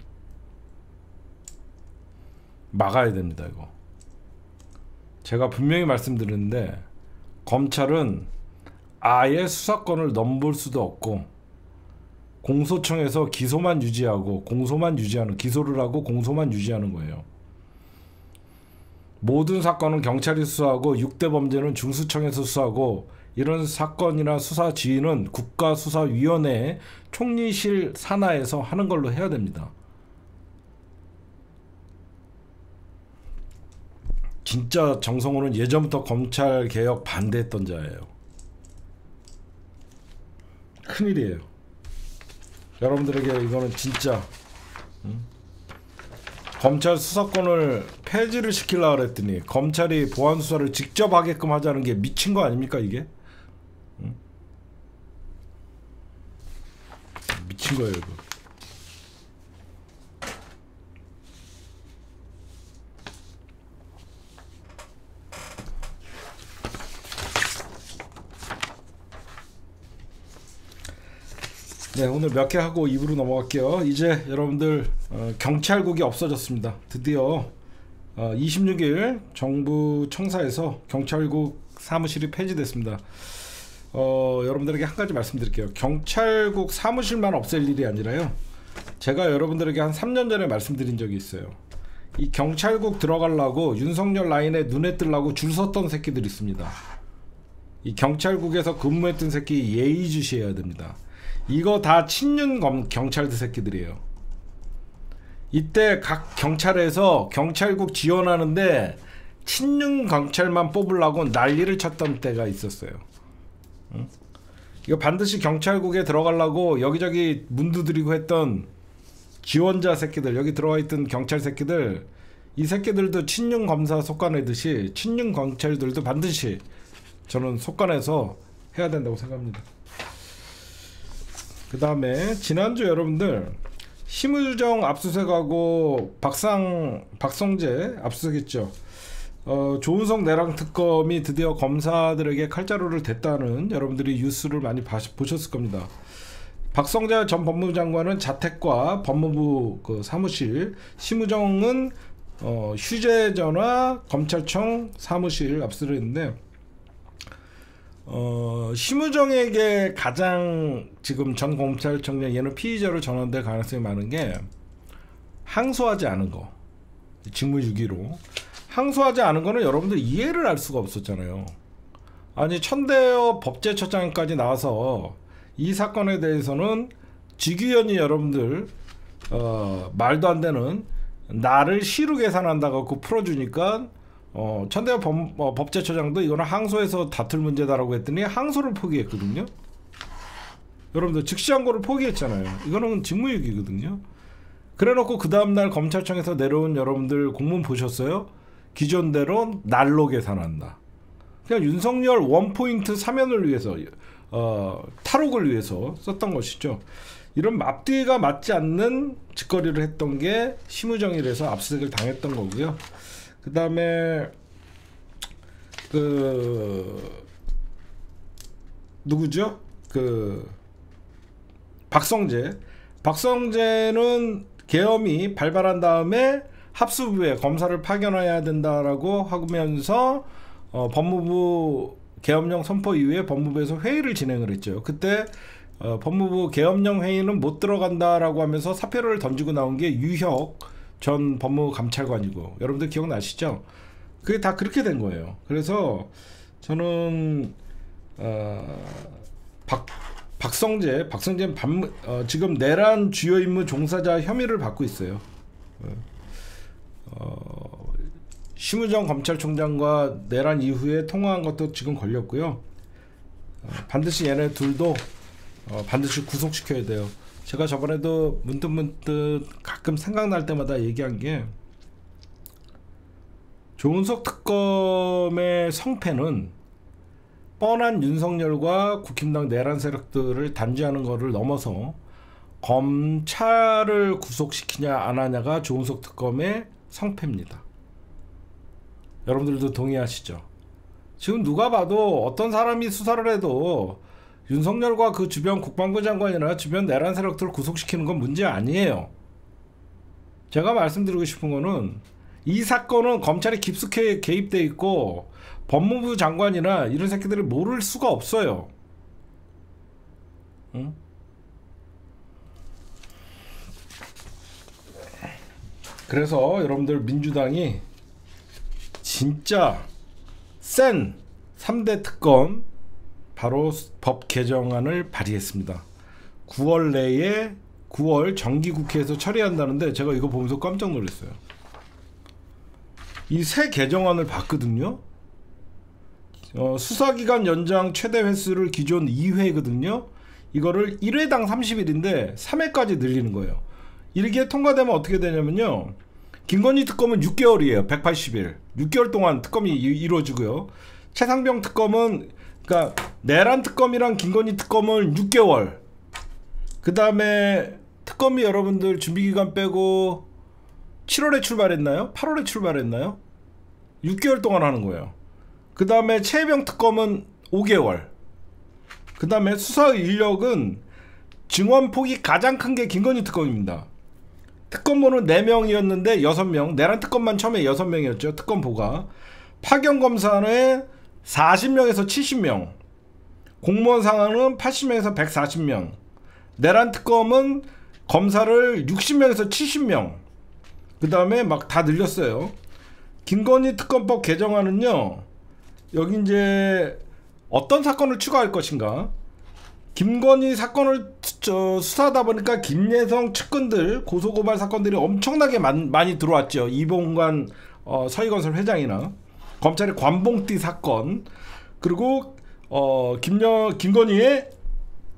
막아야 됩니다. 이거 제가 분명히 말씀드렸는데 검찰은 아예 수사권을 넘볼 수도 없고 공소청에서 기소만 유지하고 공소만 유지하는, 기소를 하고 공소만 유지하는 거예요. 모든 사건은 경찰이 수사하고 6대 범죄는 중수청에서 수사하고 이런 사건이나 수사 지휘는 국가수사위원회 총리실 산하에서 하는 걸로 해야 됩니다. 진짜 정성호는 예전부터 검찰 개혁 반대했던 자예요. 큰일이에요. 여러분들에게 이거는 진짜 검찰 수사권을 폐지를 시키려고 그랬더니 검찰이 보안 수사를 직접 하게끔 하자는 게 미친 거 아닙니까 이게? 미친 거예요 이거. 네, 오늘 몇 개 하고 2부로 넘어갈게요. 이제 여러분들 경찰국이 없어졌습니다. 드디어 26일 정부 청사에서 경찰국 사무실이 폐지됐습니다. 여러분들에게 한 가지 말씀드릴게요. 경찰국 사무실만 없앨 일이 아니라요, 제가 여러분들에게 한 3년 전에 말씀드린 적이 있어요. 이 경찰국 들어가려고 윤석열 라인에 눈에 뜰라고 줄 섰던 새끼들이 있습니다. 이 경찰국에서 근무했던 새끼 예의주시해야 됩니다. 이거 다 친윤 경찰들 새끼들이에요. 이때 각 경찰에서 경찰국 지원하는데 친윤 경찰만 뽑으려고 난리를 쳤던 때가 있었어요. 응? 이거 반드시 경찰국에 들어가려고 여기저기 문 두드리고 했던 지원자 새끼들, 여기 들어와 있던 경찰 새끼들, 이 새끼들도 친윤 검사 속아내듯이 친윤 경찰들도 반드시 저는 속아내서 해야 된다고 생각합니다. 그 다음에 지난주 여러분들 심의정 압수수색하고 박성재 압수수색했죠. 조은석 내랑 특검이 드디어 검사들에게 칼자루를 댔다는 여러분들이 뉴스를 많이 보셨을 겁니다. 박성재 전 법무부 장관은 자택과 법무부 그 사무실, 심의정은 휴대전화 검찰청 사무실 압수를 했는데, 심의정에게 가장 지금 전 검찰청장, 얘는 피의자로 전환될 가능성이 많은 게 항소하지 않은 거, 직무유기로 항소하지 않은 거는 여러분들 이해를 할 수가 없었잖아요. 아니 천대엽 법제처장까지 나와서 이 사건에 대해서는 직위원이 여러분들 말도 안 되는 나를 시로 계산한다고 풀어주니까 천대엽 법제처장도 이거는 항소해서 다툴 문제다라고 했더니 항소를 포기했거든요. 여러분들 즉시항고를 포기했잖아요. 이거는 직무유기거든요. 그래놓고 그 다음날 검찰청에서 내려온 여러분들 공문 보셨어요? 기존대로 날로 계산한다. 그냥 윤석열 원포인트 사면을 위해서 탈옥을 위해서 썼던 것이죠. 이런 앞뒤가 맞지 않는 짓거리를 했던 게 심의정이라서 압수수색을 당했던 거고요. 그 다음에 누구죠? 박성재는 계엄이 발발한 다음에 합수부에 검사를 파견해야 된다라고 하면서 법무부 계엄령 선포 이후에 법무부에서 회의를 진행을 했죠. 그때 법무부 계엄령 회의는 못 들어간다라고 하면서 사표를 던지고 나온 게 유혁 전 법무부 감찰관이고, 여러분들 기억나시죠? 그게 다 그렇게 된 거예요. 그래서 저는 박성재 지금 내란 주요 임무 종사자 혐의를 받고 있어요. 심의정 검찰총장과 내란 이후에 통화한 것도 지금 걸렸고요. 반드시 얘네 둘도 반드시 구속시켜야 돼요. 제가 저번에도 문득 가끔 생각날 때마다 얘기한 게, 조은석 특검의 성패는 뻔한 윤석열과 국힘당 내란 세력들을 단죄하는 것을 넘어서 검찰을 구속시키냐 안 하냐가 조은석 특검의 성패입니다. 여러분들도 동의하시죠? 지금 누가 봐도 어떤 사람이 수사를 해도 윤석열과 그 주변 국방부 장관이나 주변 내란 세력들을 구속시키는 건 문제 아니에요. 제가 말씀드리고 싶은 거는 이 사건은 검찰이 깊숙이 개입돼 있고 법무부 장관이나 이런 새끼들을 모를 수가 없어요. 응? 그래서 여러분들 민주당이 진짜 센 3대 특검 바로 법 개정안을 발의했습니다. 9월 내에 9월 정기국회에서 처리한다는데 제가 이거 보면서 깜짝 놀랐어요. 이 새 개정안을 봤거든요. 수사기간 연장 최대 횟수를 기존 2회거든요. 이거를 1회당 30일인데 3회까지 늘리는 거예요. 이렇게 통과되면 어떻게 되냐면요. 김건희 특검은 6개월이에요. 180일. 6개월 동안 특검이 이루어지고요. 최상병 특검은 그러니까 내란 특검이랑 김건희 특검은 6개월. 그 다음에 특검이 여러분들 준비기간 빼고 7월에 출발했나요? 8월에 출발했나요? 6개월 동안 하는 거예요. 그 다음에 최혜병 특검은 5개월. 그 다음에 수사 인력은 증언폭이 가장 큰 게 김건희 특검입니다. 특검보는 4명이었는데 6명. 내란 특검만 처음에 6명이었죠. 특검보가. 파견검사는 40명에서 70명. 공무원 상황은 80명에서 140명. 내란 특검은 검사를 60명에서 70명. 그 다음에 막 다 늘렸어요. 김건희 특검법 개정안은요. 여기 이제 어떤 사건을 추가할 것인가. 김건희 사건을 수사하다 보니까 김예성 측근들 고소고발 사건들이 엄청나게 많이 들어왔죠. 이봉관 서희건설 회장이나 검찰의 관봉띠 사건, 그리고 김건희의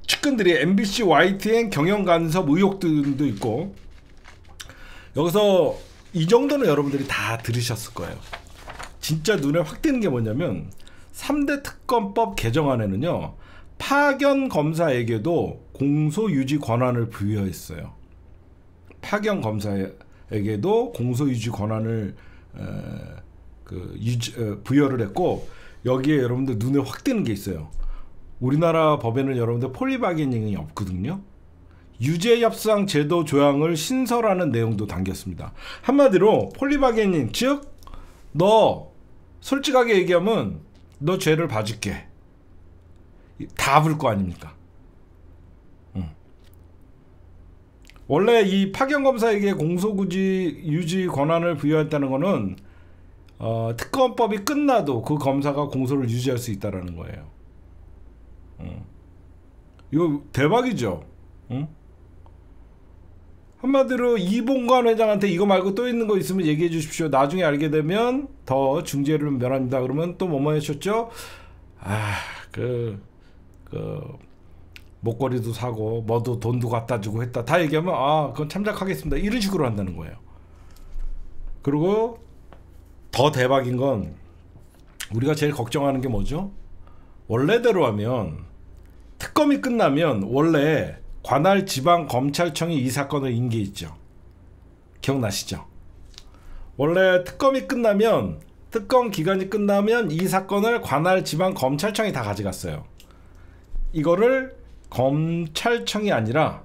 측근들이 MBC YTN 경영간섭 의혹 등도 있고, 여기서 이 정도는 여러분들이 다 들으셨을 거예요. 진짜 눈에 확 띄는 게 뭐냐면 3대 특검법 개정안에는요. 파견 검사에게도 공소유지 권한을 부여했어요. 파견 검사에게도 공소유지 권한을 부여를 했고, 여기에 여러분들 눈에 확 띄는 게 있어요. 우리나라 법에는 여러분들 폴리바게닝이 없거든요. 유죄협상 제도 조항을 신설하는 내용도 담겼습니다. 한마디로 폴리바게닝, 즉 너 솔직하게 얘기하면 너 죄를 봐줄게. 다 불 거 아닙니까? 원래 이 파견검사에게 공소유지 권한을 부여했다는 거는 특검법이 끝나도 그 검사가 공소를 유지할 수 있다는 거예요. 이거 대박이죠? 한마디로 이봉관 회장한테 이거 말고 또 있는 거 있으면 얘기해 주십시오. 나중에 알게 되면 더 중죄를 면합니다. 그러면 또 뭐뭐 하셨죠? 목걸이도 사고 뭐도 돈도 갖다 주고 했다. 다 얘기하면 그건 참작하겠습니다. 이런 식으로 한다는 거예요. 그리고 더 대박인 건 우리가 제일 걱정하는 게 뭐죠? 원래대로 하면 특검이 끝나면 원래 관할 지방검찰청이 이 사건을 인계했죠. 기억나시죠? 원래 특검이 끝나면, 특검 기간이 끝나면 이 사건을 관할 지방검찰청이 다 가져갔어요. 이거를 검찰청이 아니라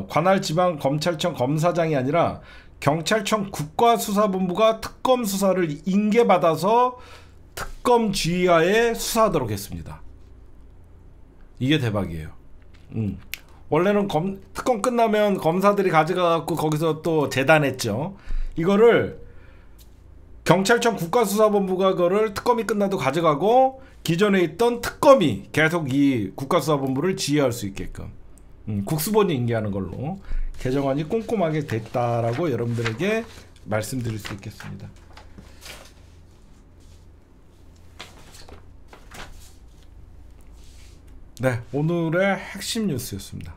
관할 지방검찰청 검사장이 아니라 경찰청 국가수사본부가 특검 수사를 인계받아서 특검 지휘하에 수사하도록 했습니다. 이게 대박이에요. 원래는 특검 끝나면 검사들이 가져가갖고 거기서 또 재단했죠. 이거를 경찰청 국가수사본부가 그거를 특검이 끝나도 가져가고 기존에 있던 특검이 계속 이 국가수사본부를 지휘할 수 있게끔 국수본이 인계하는 걸로 개정안이 꼼꼼하게 됐다라고 여러분들에게 말씀드릴 수 있겠습니다. 네, 오늘의 핵심 뉴스였습니다.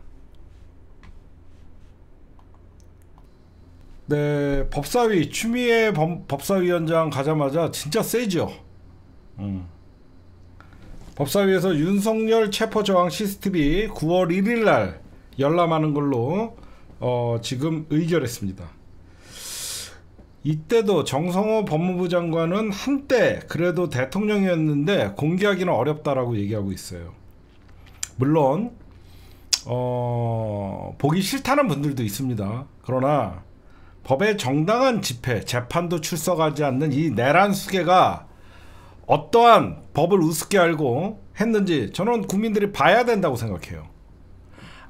네, 법사위 추미애 법사위원장 가자마자 진짜 세죠. 법사위에서 윤석열 체포저항 CCTV 9월 1일날 열람하는 걸로 지금 의결했습니다. 이때도 정성호 법무부 장관은 한때 그래도 대통령이었는데 공개하기는 어렵다라고 얘기하고 있어요. 물론 보기 싫다는 분들도 있습니다. 그러나 법의 정당한 집회, 재판도 출석하지 않는 이 내란 수괴가 어떠한 법을 우습게 알고 했는지 저는 국민들이 봐야 된다고 생각해요.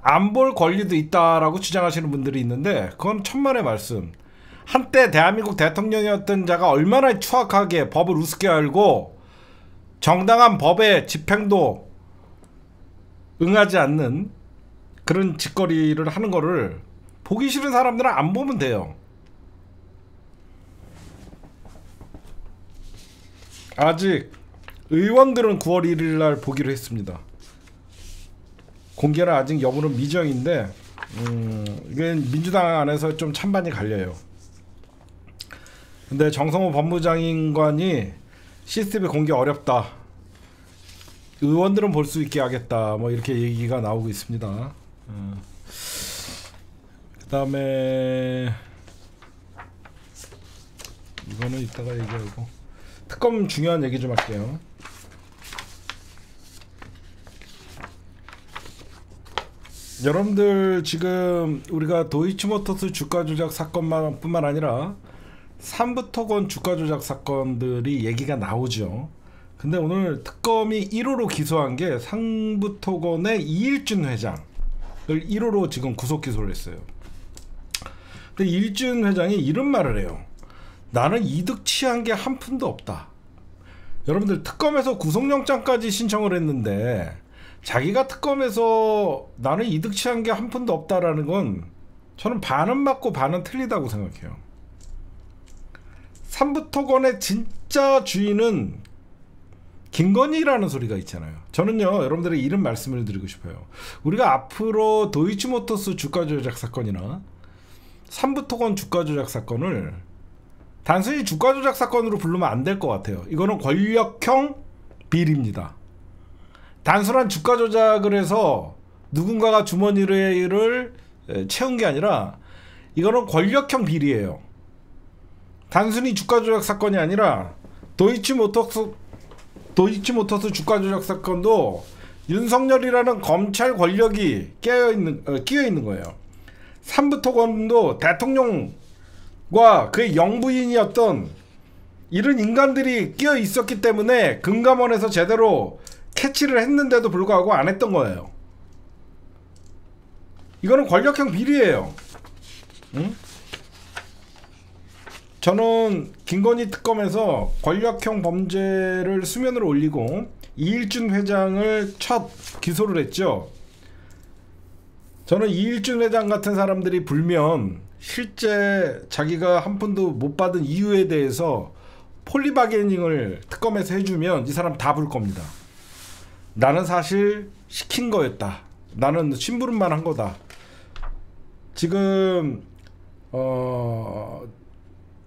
안 볼 권리도 있다라고 주장하시는 분들이 있는데 그건 천만의 말씀. 한때 대한민국 대통령이었던 자가 얼마나 추악하게 법을 우습게 알고 정당한 법의 집행도 응하지 않는 그런 짓거리를 하는 거를 보기 싫은 사람들은 안 보면 돼요. 아직 의원들은 9월 1일 날 보기로 했습니다. 공개는 아직 여부는 미정인데 이게 민주당 안에서 좀 찬반이 갈려요. 근데 정성호 법무장관이 CCTV 공개 어렵다, 의원들은 볼 수 있게 하겠다, 뭐 이렇게 얘기가 나오고 있습니다. 그 다음에 이거는 이따가 얘기하고 특검 중요한 얘기 좀 할게요. 여러분들 지금 우리가 도이치모터스 주가 조작 사건뿐만 아니라 삼부토건 주가 조작 사건들이 얘기가 나오죠. 근데 오늘 특검이 1호로 기소한 게 삼부토건의 이일준 회장을 1호로 지금 구속 기소를 했어요. 근데 이일준 회장이 이런 말을 해요. 나는 이득 취한 게 한 푼도 없다. 여러분들 특검에서 구속영장까지 신청을 했는데 자기가 특검에서 나는 이득 취한 게 한 푼도 없다라는 건 저는 반은 맞고 반은 틀리다고 생각해요. 삼부토건의 진짜 주인은 김건희라는 소리가 있잖아요. 저는요, 여러분들의 이런 말씀을 드리고 싶어요. 우리가 앞으로 도이치모터스 주가 조작 사건이나 삼부토건 주가 조작 사건을 단순히 주가 조작 사건으로 부르면 안 될 것 같아요. 이거는 권력형 비리입니다. 단순한 주가 조작을 해서 누군가가 주머니를 채운 게 아니라 이거는 권력형 비리예요. 단순히 주가 조작 사건이 아니라 도이치모터스 주가 조작 사건도 윤석열이라는 검찰 권력이 끼어 있는 거예요. 삼부토건도 대통령과 그의 영부인이었던 이런 인간들이 끼어 있었기 때문에 금감원에서 제대로 캐치를 했는데도 불구하고 안 했던 거예요. 이거는 권력형 비리예요. 응? 저는 김건희 특검에서 권력형 범죄를 수면으로 올리고 이일준 회장을 첫 기소를 했죠. 저는 이일준 회장 같은 사람들이 불면 실제 자기가 한 푼도 못 받은 이유에 대해서 폴리바게닝을 특검에서 해주면 이 사람 다 불 겁니다. 나는 사실 시킨 거였다. 나는 심부름만 한 거다. 지금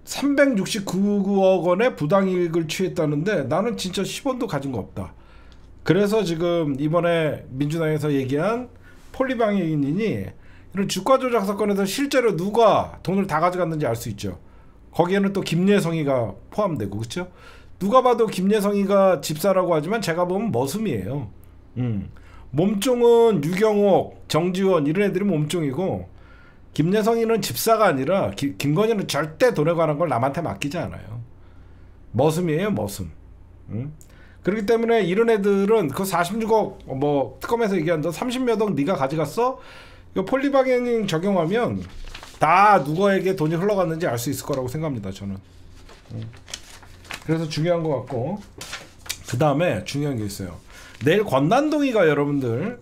369억 원의 부당이익을 취했다는데 나는 진짜 10원도 가진 거 없다. 그래서 지금 이번에 민주당에서 얘기한 폴리바게닝이 이런 주가 조작 사건에서 실제로 누가 돈을 다 가져갔는지 알 수 있죠. 거기에는 또 김예성이가 포함되고, 그렇죠? 누가 봐도 김예성이가 집사라고 하지만 제가 보면 머슴이에요. 몸종은 유경옥, 정지원 이런 애들이 몸종이고, 김예성이는 집사가 아니라 김건희는 절대 돈에 관한 걸 남한테 맡기지 않아요. 머슴이에요, 머슴. 그렇기 때문에 이런 애들은 그 46억 뭐 특검에서 얘기한다 30몇 억 네가 가져갔어? 이거 폴리바게닝 적용하면 다 누구에게 돈이 흘러갔는지 알 수 있을 거라고 생각합니다, 저는. 그래서 중요한 것 같고, 그 다음에 중요한 게 있어요. 내일 권난동이가 여러분들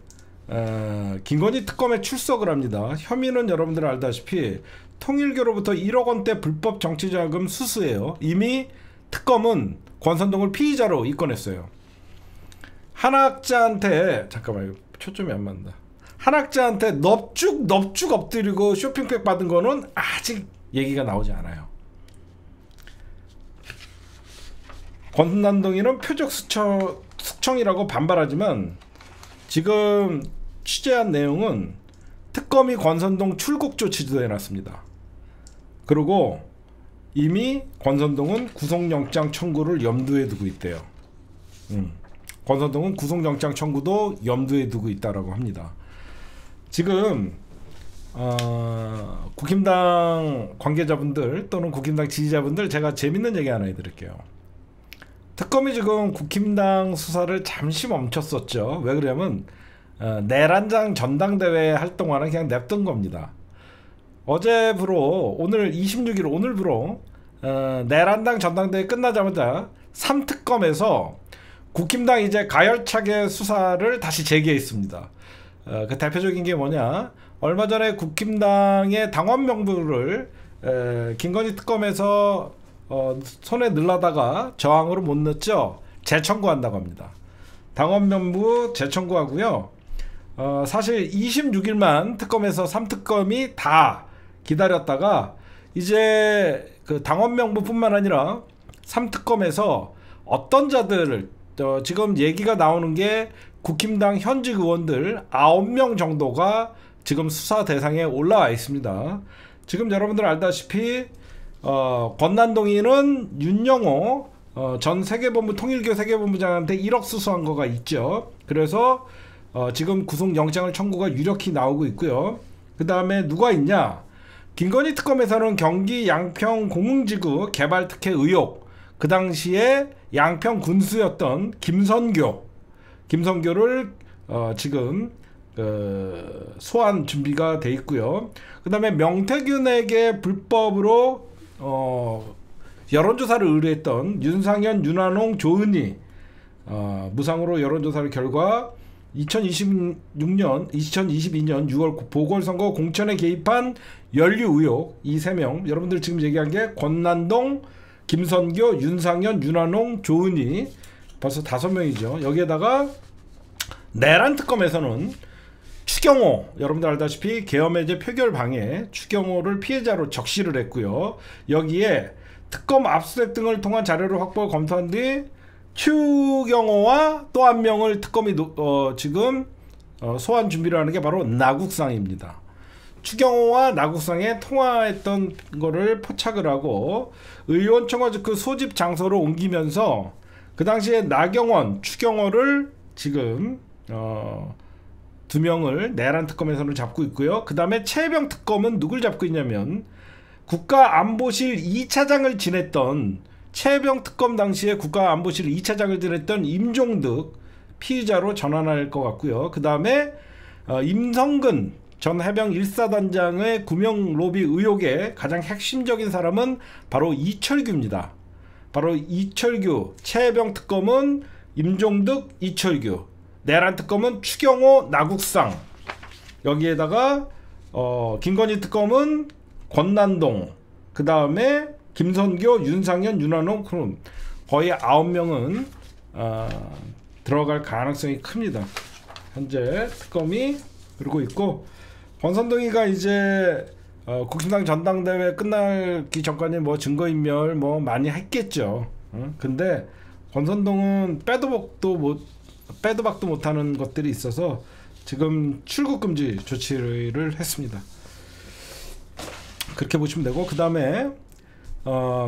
김건희 특검에 출석을 합니다. 혐의는 여러분들 알다시피 통일교로부터 1억 원대 불법 정치자금 수수예요. 이미 특검은 권선동을 피의자로 입건했어요. 한학자한테, 잠깐만요, 초점이 안 맞는다. 한학자한테 넙죽 엎드리고 쇼핑백 받은 거는 아직 얘기가 나오지 않아요. 권난동이는 표적 숙청이라고 반발하지만 지금 취재한 내용은 특검이 권선동 출국 조치도 해놨습니다. 그리고 이미 권선동은 구속영장 청구를 염두에 두고 있대요. 권선동은 구속영장 청구도 염두에 두고 있다라고 합니다. 지금 국힘당 관계자분들 또는 국힘당 지지자분들, 제가 재밌는 얘기 하나 해드릴게요. 특검이 지금 국힘당 수사를 잠시 멈췄었죠. 왜 그러냐면 내란장 전당대회 활동하는 그냥 냅둔 겁니다. 어제부로 오늘 26일 오늘부로 내란당 전당대회 끝나자마자 3특검에서 국힘당 이제 가열차게 수사를 다시 재개했습니다. 그 대표적인 게 뭐냐, 얼마 전에 국힘당의 당원 명부를 김건희 특검에서 손에 넣으려다가 저항으로 못 넣었죠. 재청구한다고 합니다. 당원 명부 재청구하고요. 사실 26일만 특검에서 3특검이 다 기다렸다가 이제 그 당원 명부뿐만 아니라 3특검에서 어떤 자들을 지금 얘기가 나오는 게 국힘당 현직 의원들 9명 정도가 지금 수사 대상에 올라와 있습니다. 지금 여러분들 알다시피 권난동이는 윤영호 전 세계본부 통일교 세계본부장한테 1억 수수한 거가 있죠. 그래서 지금 구속영장을 청구가 유력히 나오고 있고요. 그 다음에 누가 있냐, 김건희 특검에서는 경기 양평 공흥지구 개발 특혜 의혹, 그 당시에 양평 군수였던 김선교를 지금 소환 준비가 돼 있고요. 그 다음에 명태균에게 불법으로 여론조사를 의뢰했던 윤상현, 윤한홍, 조은희 무상으로 여론조사를 결과 2022년 6월 보궐선거 공천에 개입한 연루 의혹, 이 3명 여러분들 지금 얘기한 게 권난동, 김선교, 윤상현, 윤한홍, 조은희, 벌써 5명이죠. 여기에다가 내란 특검에서는 추경호, 여러분들 알다시피 계엄해제 표결 방해, 추경호를 피해자로 적시를 했고요. 여기에 특검 압수수색 등을 통한 자료를 확보 검토한 뒤 추경호와 또 한 명을 특검이 지금 소환 준비를 하는 게 바로 나국상입니다. 추경호와 나국상에 통화했던 거를 포착을 하고 의원총회 그 소집 장소로 옮기면서 그 당시에 나경원, 추경호를 지금 2명을 내란 특검에서는 잡고 있고요. 그 다음에 최혜병 특검은 누굴 잡고 있냐면 국가안보실 2차장을 지냈던, 최혜병 특검 당시에 국가안보실 2차장을 지냈던 임종득 피의자로 전환할 것 같고요. 그 다음에 임성근 전 해병 1사단장의 구명 로비 의혹의 가장 핵심적인 사람은 바로 이철규입니다. 바로 이철규, 최혜병 특검은 임종득, 이철규, 내란 특검은 추경호, 나국상, 여기에다가 김건희 특검은 권난동, 그 다음에 김선교, 윤상현, 윤한홍, 그럼 거의 9명은 들어갈 가능성이 큽니다. 현재 특검이 그러고 있고, 권선동이가 이제 국힘당 전당대회 끝나기 전까지 뭐 증거인멸 뭐 많이 했겠죠. 근데 권선동은 빼도 박도 못하는 것들이 있어서 지금 출국 금지 조치를 했습니다. 그렇게 보시면 되고, 그 다음에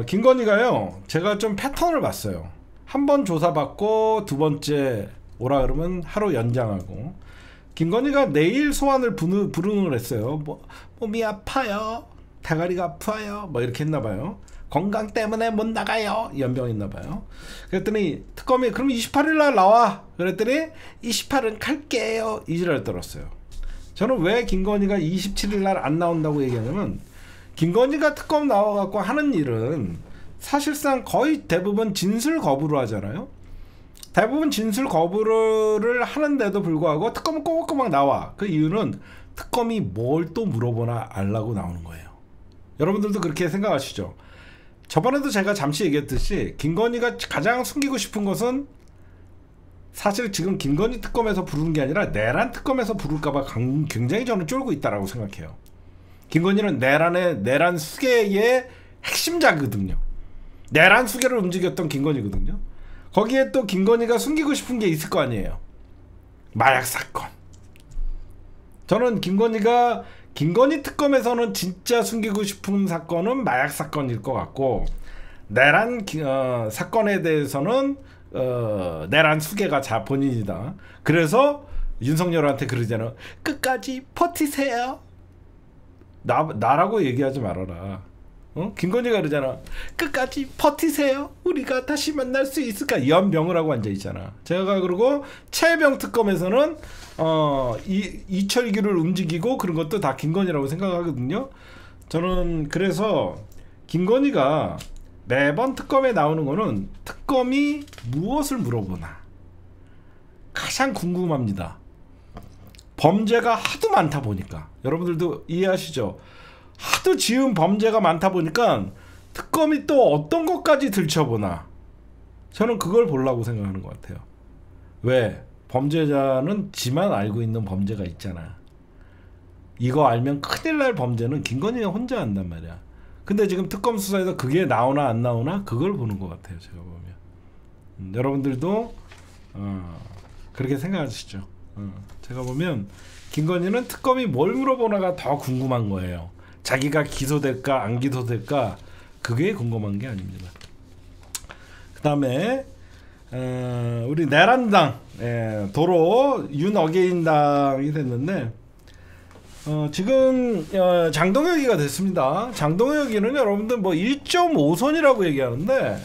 김건희가요, 제가 좀 패턴을 봤어요. 한 번 조사받고 두 번째 오라 그러면 하루 연장하고, 김건희가 내일 소환을 불응을 했어요. 몸이 아파요, 대가리가 아파요, 뭐 이렇게 했나봐요. 건강 때문에 못 나가요, 연병했나봐요. 그랬더니 특검이 그럼 28일날 나와, 그랬더니 28은 갈게요, 이 지랄 떨었어요. 저는 왜 김건희가 27일날 안 나온다고 얘기하냐면, 김건희가 특검 나와갖고 하는 일은 사실상 거의 대부분 진술 거부를 하잖아요. 대부분 진술 거부를 하는데도 불구하고 특검은 꼬박꼬박 나와. 그 이유는 특검이 뭘 또 물어보나 알라고 나오는 거예요. 여러분들도 그렇게 생각하시죠? 저번에도 제가 잠시 얘기했듯이 김건희가 가장 숨기고 싶은 것은 사실 지금 김건희 특검에서 부르는 게 아니라 내란 특검에서 부를까봐 굉장히 저는 쫄고 있다라고 생각해요. 김건희는 내란 수계의 핵심자거든요. 내란 수계를 움직였던 김건희거든요. 거기에 또 김건희가 숨기고 싶은 게 있을 거 아니에요. 마약 사건. 저는 김건희 특검에서는 진짜 숨기고 싶은 사건은 마약 사건일 것 같고, 내란 사건에 대해서는 내란 수계가 본인이다. 그래서 윤석열한테 그러잖아. 끝까지 버티세요. 나라고 얘기하지 말아라. 김건희가 그러잖아. 끝까지 버티세요. 우리가 다시 만날 수 있을까? 연병을 하고 앉아 있잖아. 제가 그러고 최병 특검에서는 이철기를 움직이고 그런 것도 다 김건희라고 생각하거든요. 저는 그래서 김건희가 매번 특검에 나오는 거는 특검이 무엇을 물어보나 가장 궁금합니다. 범죄가 하도 많다 보니까 여러분들도 이해하시죠? 하도 지은 범죄가 많다 보니까 특검이 또 어떤 것까지 들춰보나 저는 그걸 보려고 생각하는 것 같아요. 왜? 범죄자는 지만 알고 있는 범죄가 있잖아. 이거 알면 큰일 날 범죄는 김건희가 혼자 한단 말이야. 근데 지금 특검 수사에서 그게 나오나 안 나오나 그걸 보는 것 같아요. 제가 보면 여러분들도 그렇게 생각하시죠. 제가 보면 김건희는 특검이 뭘 물어보나가 더 궁금한 거예요. 자기가 기소될까 안 기소될까 그게 궁금한 게 아닙니다. 그 다음에 우리 내란당 도로 윤어게인당이 됐는데 지금 장동혁이가 됐습니다. 장동혁이는 여러분들 뭐 1.5선이라고 얘기하는데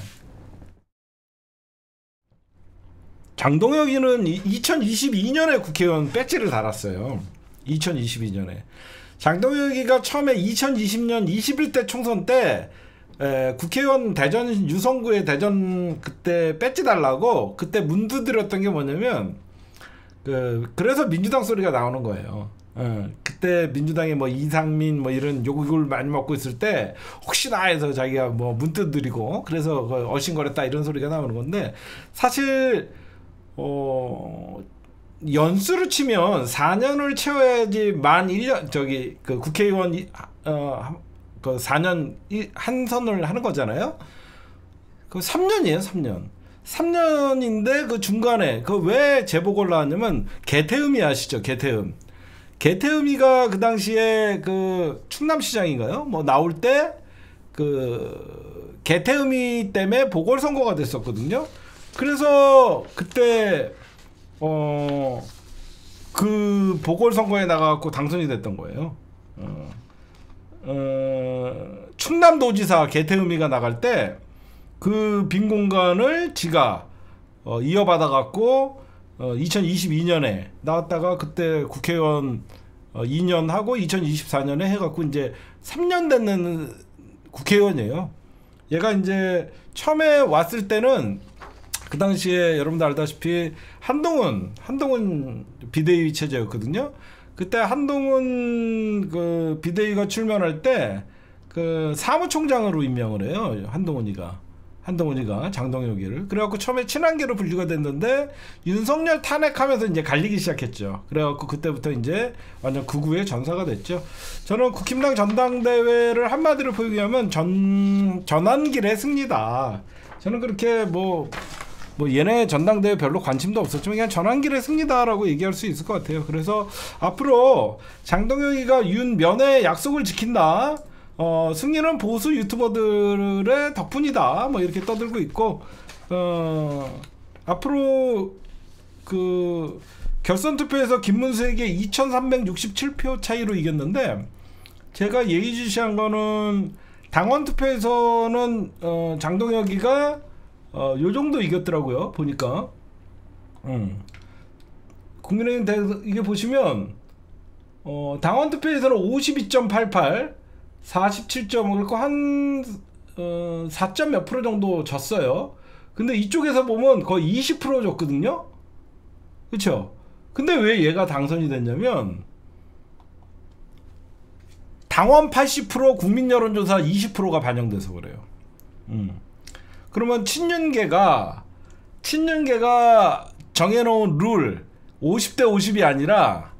장동혁이는 2022년에 국회의원 배지를 달았어요. 2022년에 장동혁이가 처음에 2020년 21대 총선 때 국회의원 대전 유성구의 대전 그때 배지 달라고 그때 문두 드렸던 게 뭐냐면 그래서 민주당 소리가 나오는 거예요. 그때 민주당에 뭐 이상민 뭐 이런 욕을 많이 먹고 있을 때 혹시나 해서 자기가 뭐 문두 드리고 그래서 어신거렸다 이런 소리가 나오는 건데 사실 연수로 치면 4년을 채워야지 만 1년 그 국회의원 그 4년 한 선을 하는 거잖아요. 그 3년이에요, 3년. 3년인데 그 중간에 그 왜 제보가 올라왔냐면 개태음이 아시죠? 개태음. 개태음이가 그 당시에 그 충남시장인가요? 뭐 나올 때 그 개태음이 때문에 보궐선거가 됐었거든요. 그래서 그때 그 보궐선거에 나가갖고 당선이 됐던 거예요. 충남도지사 개태음이가 나갈 때 그 빈 공간을 지가 이어받아갖고 2022년에 나왔다가 그때 국회의원 2년 하고 2024년에 해갖고 이제 3년 됐는 국회의원이에요. 얘가 이제 처음에 왔을 때는 그 당시에 여러분들 알다시피 한동훈 비대위 체제였거든요. 그때 한동훈 그 비대위가 출면할 때 그 사무총장으로 임명을 해요. 한동훈이가 장동혁이를. 그래갖고 처음에 친한계로 분류가 됐는데 윤석열 탄핵하면서 이제 갈리기 시작했죠. 그래갖고 그때부터 이제 완전 극우의 전사가 됐죠. 저는 국힘당 전당대회를 한마디로 표기하면 전환길의 승리다. 저는 그렇게 뭐 얘네 전당대회 별로 관심도 없었지만 그냥 전환길의 승리다라고 얘기할 수 있을 것 같아요. 그래서 앞으로 장동혁이가 윤면의 약속을 지킨다. 승리는 보수 유튜버들의 덕분이다. 뭐 이렇게 떠들고 있고 앞으로 그 결선 투표에서 김문수에게 2,367표 차이로 이겼는데 제가 예의주시한 거는 당원 투표에서는 장동혁이가 요 정도 이겼더라고요. 보니까 국민의힘 이게 보시면 당원 투표에서는 52.88 47점 그렇고 한 4점 몇 프로 정도 졌어요. 근데 이쪽에서 보면 거의 20% 졌거든요. 그쵸? 근데 왜 얘가 당선이 됐냐면 당원 80% 국민 여론조사 20%가 반영돼서 그래요. 그러면 친윤계가 정해놓은 룰 50대 50이 아니라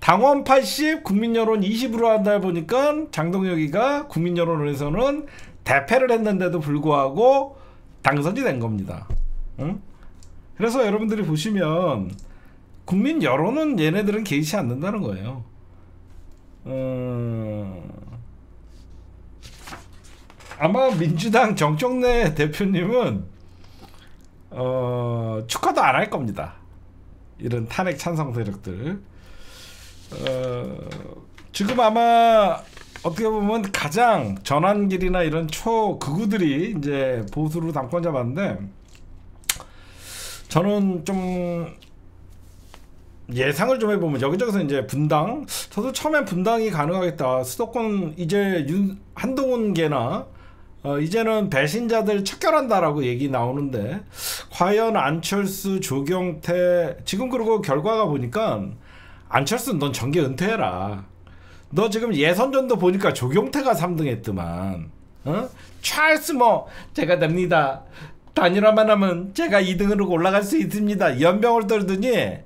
당원 80, 국민 여론 20으로 한다 보니까 장동혁이가 국민 여론에서는 대패를 했는데도 불구하고 당선이 된 겁니다. 그래서 여러분들이 보시면 국민 여론은 얘네들은 개의치 않는다는 거예요. 아마 민주당 정청래 대표님은 축하도 안 할 겁니다. 이런 탄핵 찬성 세력들. 지금 아마 어떻게 보면 가장 전환길이나 이런 초극우들이 이제 보수로 당권 잡았는데, 저는 좀 예상을 좀 해보면 여기저기서 이제 분당, 저도 처음엔 분당이 가능하겠다, 수도권 이제 한동훈계나 이제는 배신자들 척결한다라고 얘기 나오는데, 과연 안철수, 조경태, 지금 그리고 결과가 보니까 안철수 넌 정계 은퇴해라. 너 지금 예선전도 보니까 조경태가 3등 했더만. 찰스 뭐 제가 됩니다, 단일화만 하면 제가 2등으로 올라갈 수 있습니다, 연병을 떨더니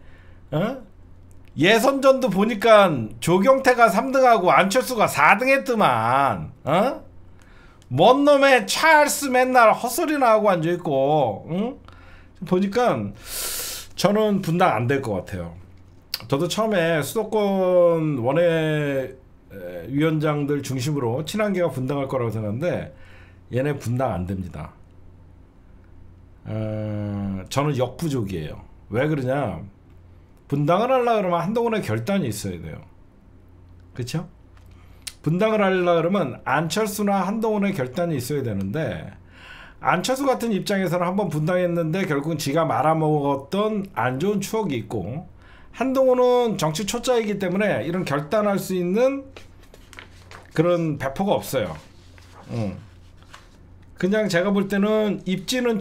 예선전도 보니까 조경태가 3등하고 안철수가 4등 했더만. 뭔 놈의 찰스 맨날 헛소리나 하고 앉아있고. 보니까 저는 분당 안 될 것 같아요. 저도 처음에 수도권 원외 위원장들 중심으로 친한계가 분당할 거라고 생각했는데 얘네 분당 안 됩니다. 저는 역부족이에요. 왜 그러냐, 분당을 하려고 그러면 한동훈의 결단이 있어야 돼요. 그쵸? 분당을 하려고 그러면 안철수나 한동훈의 결단이 있어야 되는데, 안철수 같은 입장에서는 한번 분당했는데 결국은 지가 말아먹었던 안 좋은 추억이 있고, 한동훈은 정치 초짜이기 때문에 이런 결단할 수 있는 그런 배포가 없어요. 그냥 제가 볼 때는 입지는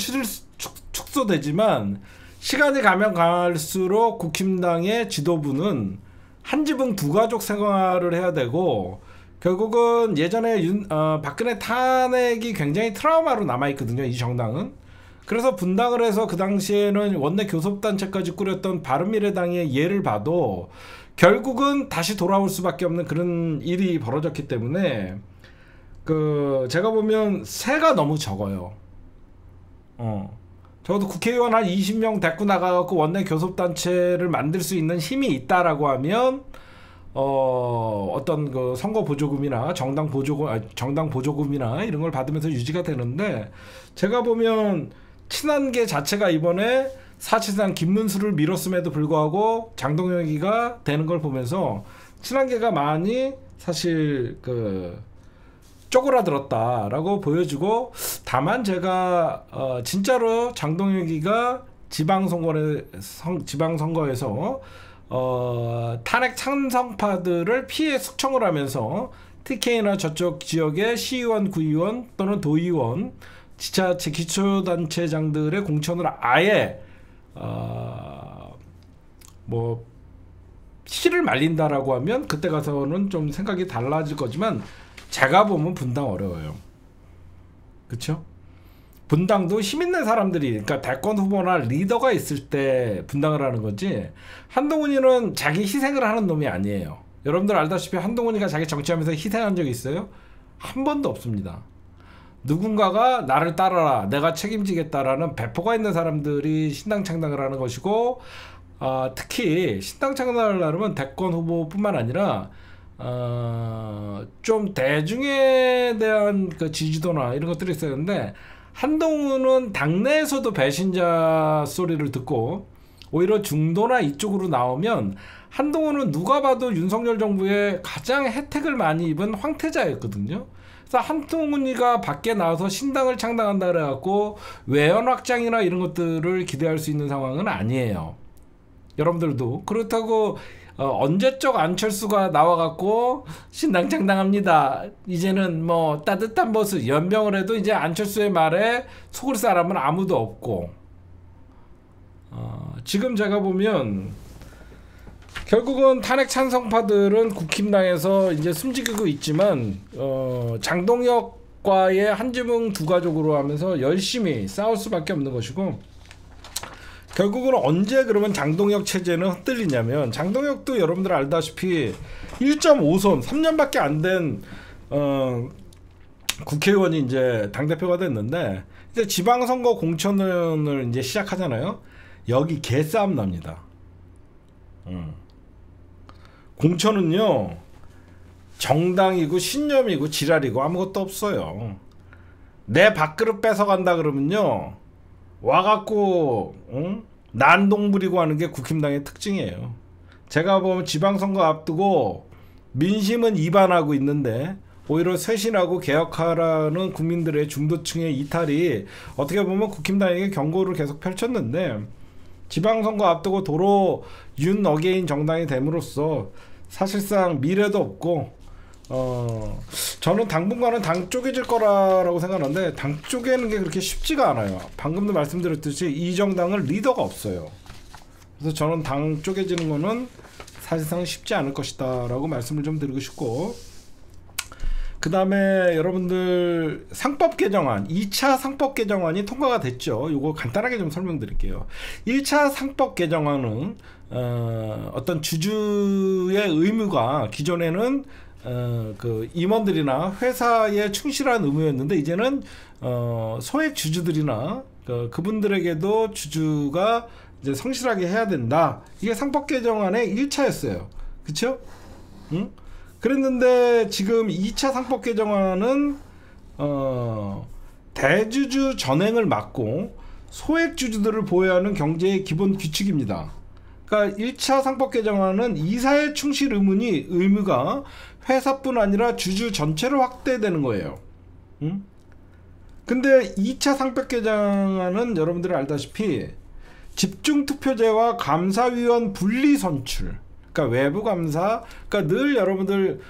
축소되지만 시간이 가면 갈수록 국힘당의 지도부는 한 지붕 두 가족 생활을 해야 되고, 결국은 예전에 박근혜 탄핵이 굉장히 트라우마로 남아있거든요, 이 정당은. 그래서 분당을 해서 그 당시에는 원내 교섭단체까지 꾸렸던 바른미래당의 예를 봐도 결국은 다시 돌아올 수밖에 없는 그런 일이 벌어졌기 때문에, 제가 보면 새가 너무 적어요. 적어도 국회의원 한 20명 데리고 나가갖고 원내 교섭단체를 만들 수 있는 힘이 있다라고 하면 어떤 그 선거 보조금이나 정당 보조금이나 이런 걸 받으면서 유지가 되는데, 제가 보면 친한계 자체가 이번에 사실상 김문수를 밀었음에도 불구하고 장동혁이가 되는 걸 보면서 친한계가 많이 사실 쪼그라들었다라고 보여지고, 다만 제가 진짜로 장동혁이가 지방선거에서 탄핵 찬성파들을 피해 숙청을 하면서 TK나 저쪽 지역의 시의원, 구의원 또는 도의원, 지자체 기초단체장들의 공천을 아예 뭐 실을 말린다라고 하면 그때 가서는 좀 생각이 달라질 거지만, 제가 보면 분당 어려워요. 그쵸? 분당도 힘있는 사람들이, 그러니까 대권 후보나 리더가 있을 때 분당을 하는 거지, 한동훈이는 자기 희생을 하는 놈이 아니에요. 여러분들 알다시피 한동훈이가 자기 정치하면서 희생한 적이 있어요? 한 번도 없습니다. 누군가가 나를 따라라, 내가 책임지겠다라는 배포가 있는 사람들이 신당 창당을 하는 것이고, 특히 신당 창당을 하려면 대권 후보뿐만 아니라 좀 대중에 대한 그 지지도나 이런 것들이 있어야 되는데, 한동훈은 당내에서도 배신자 소리를 듣고 오히려 중도나 이쪽으로 나오면, 한동훈은 누가 봐도 윤석열 정부의 가장 혜택을 많이 입은 황태자였거든요. 그래서 한동훈이가 밖에 나와서 신당을 창당한다 그래갖고 외연 확장이나 이런 것들을 기대할 수 있는 상황은 아니에요. 여러분들도 그렇다고 언제적 안철수가 나와갖고 신당 창당합니다, 이제는 뭐 따뜻한 모습, 연병을 해도 이제 안철수의 말에 속을 사람은 아무도 없고, 지금 제가 보면 결국은 탄핵 찬성파들은 국힘당에서 이제 숨지고 있지만 장동혁과의 한 지붕 두 가족으로 하면서 열심히 싸울 수밖에 없는 것이고, 결국은 언제 그러면 장동혁 체제는 흔들리냐면, 장동혁도 여러분들 알다시피 1.5선 3년밖에 안 된 국회의원이 이제 당대표가 됐는데, 이제 지방선거 공천을 이제 시작하잖아요. 여기 개싸움 납니다. 공천은요, 정당이고 신념이고 지랄이고 아무것도 없어요. 내 밥그릇 뺏어간다 그러면요, 와갖고 난동 부리고 하는 게 국힘당의 특징이에요. 제가 보면 지방선거 앞두고 민심은 이반하고 있는데 오히려 쇄신하고 개혁하라는 국민들의 중도층의 이탈이 어떻게 보면 국힘당에게 경고를 계속 펼쳤는데 지방선거 앞두고 도로 윤 어게인 정당이 됨으로써 사실상 미래도 없고 저는 당분간은 당 쪼개질 거라고 생각하는데 당 쪼개는 게 그렇게 쉽지가 않아요. 방금도 말씀드렸듯이 이 정당은 리더가 없어요. 그래서 저는 당 쪼개지는 거는 사실상 쉽지 않을 것이다 라고 말씀을 좀 드리고 싶고, 그 다음에 여러분들 상법 개정안 2차 상법 개정안이 통과가 됐죠. 이거 간단하게 좀 설명드릴게요. 1차 상법 개정안은 어떤 주주의 의무가 기존에는 그 임원들이나 회사에 충실한 의무였는데 이제는 소액 주주들이나 그분들에게도 주주가 이제 성실하게 해야 된다. 이게 상법 개정안의 1차였어요. 그쵸? 응? 그랬는데 지금 2차 상법 개정안은 대주주 전횡을 막고 소액 주주들을 보호하는 경제의 기본 규칙입니다. 그러니까 1차 상법 개정안은 이사의 충실 의무가 회사뿐 아니라 주주 전체로 확대되는 거예요. 응? 근데 2차 상법 개정안은 여러분들이 알다시피 집중투표제와 감사위원 분리 선출, 그러니까 외부 감사, 그러니까 늘 여러분들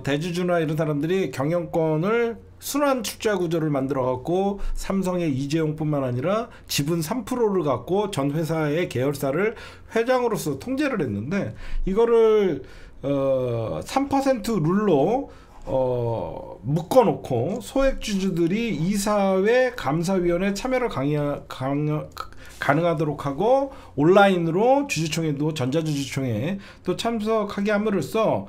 대주주나 이런 사람들이 경영권을 순환 출자 구조를 만들어 갖고 삼성의 이재용뿐만 아니라 지분 3%를 갖고 전 회사의 계열사를 회장으로서 통제를 했는데 이거를 3% 룰로 묶어놓고 소액 주주들이 이사회 감사위원회 참여를 가능하도록 하고 온라인으로 주주총회도 전자주주총회 또 참석하게 함으로써,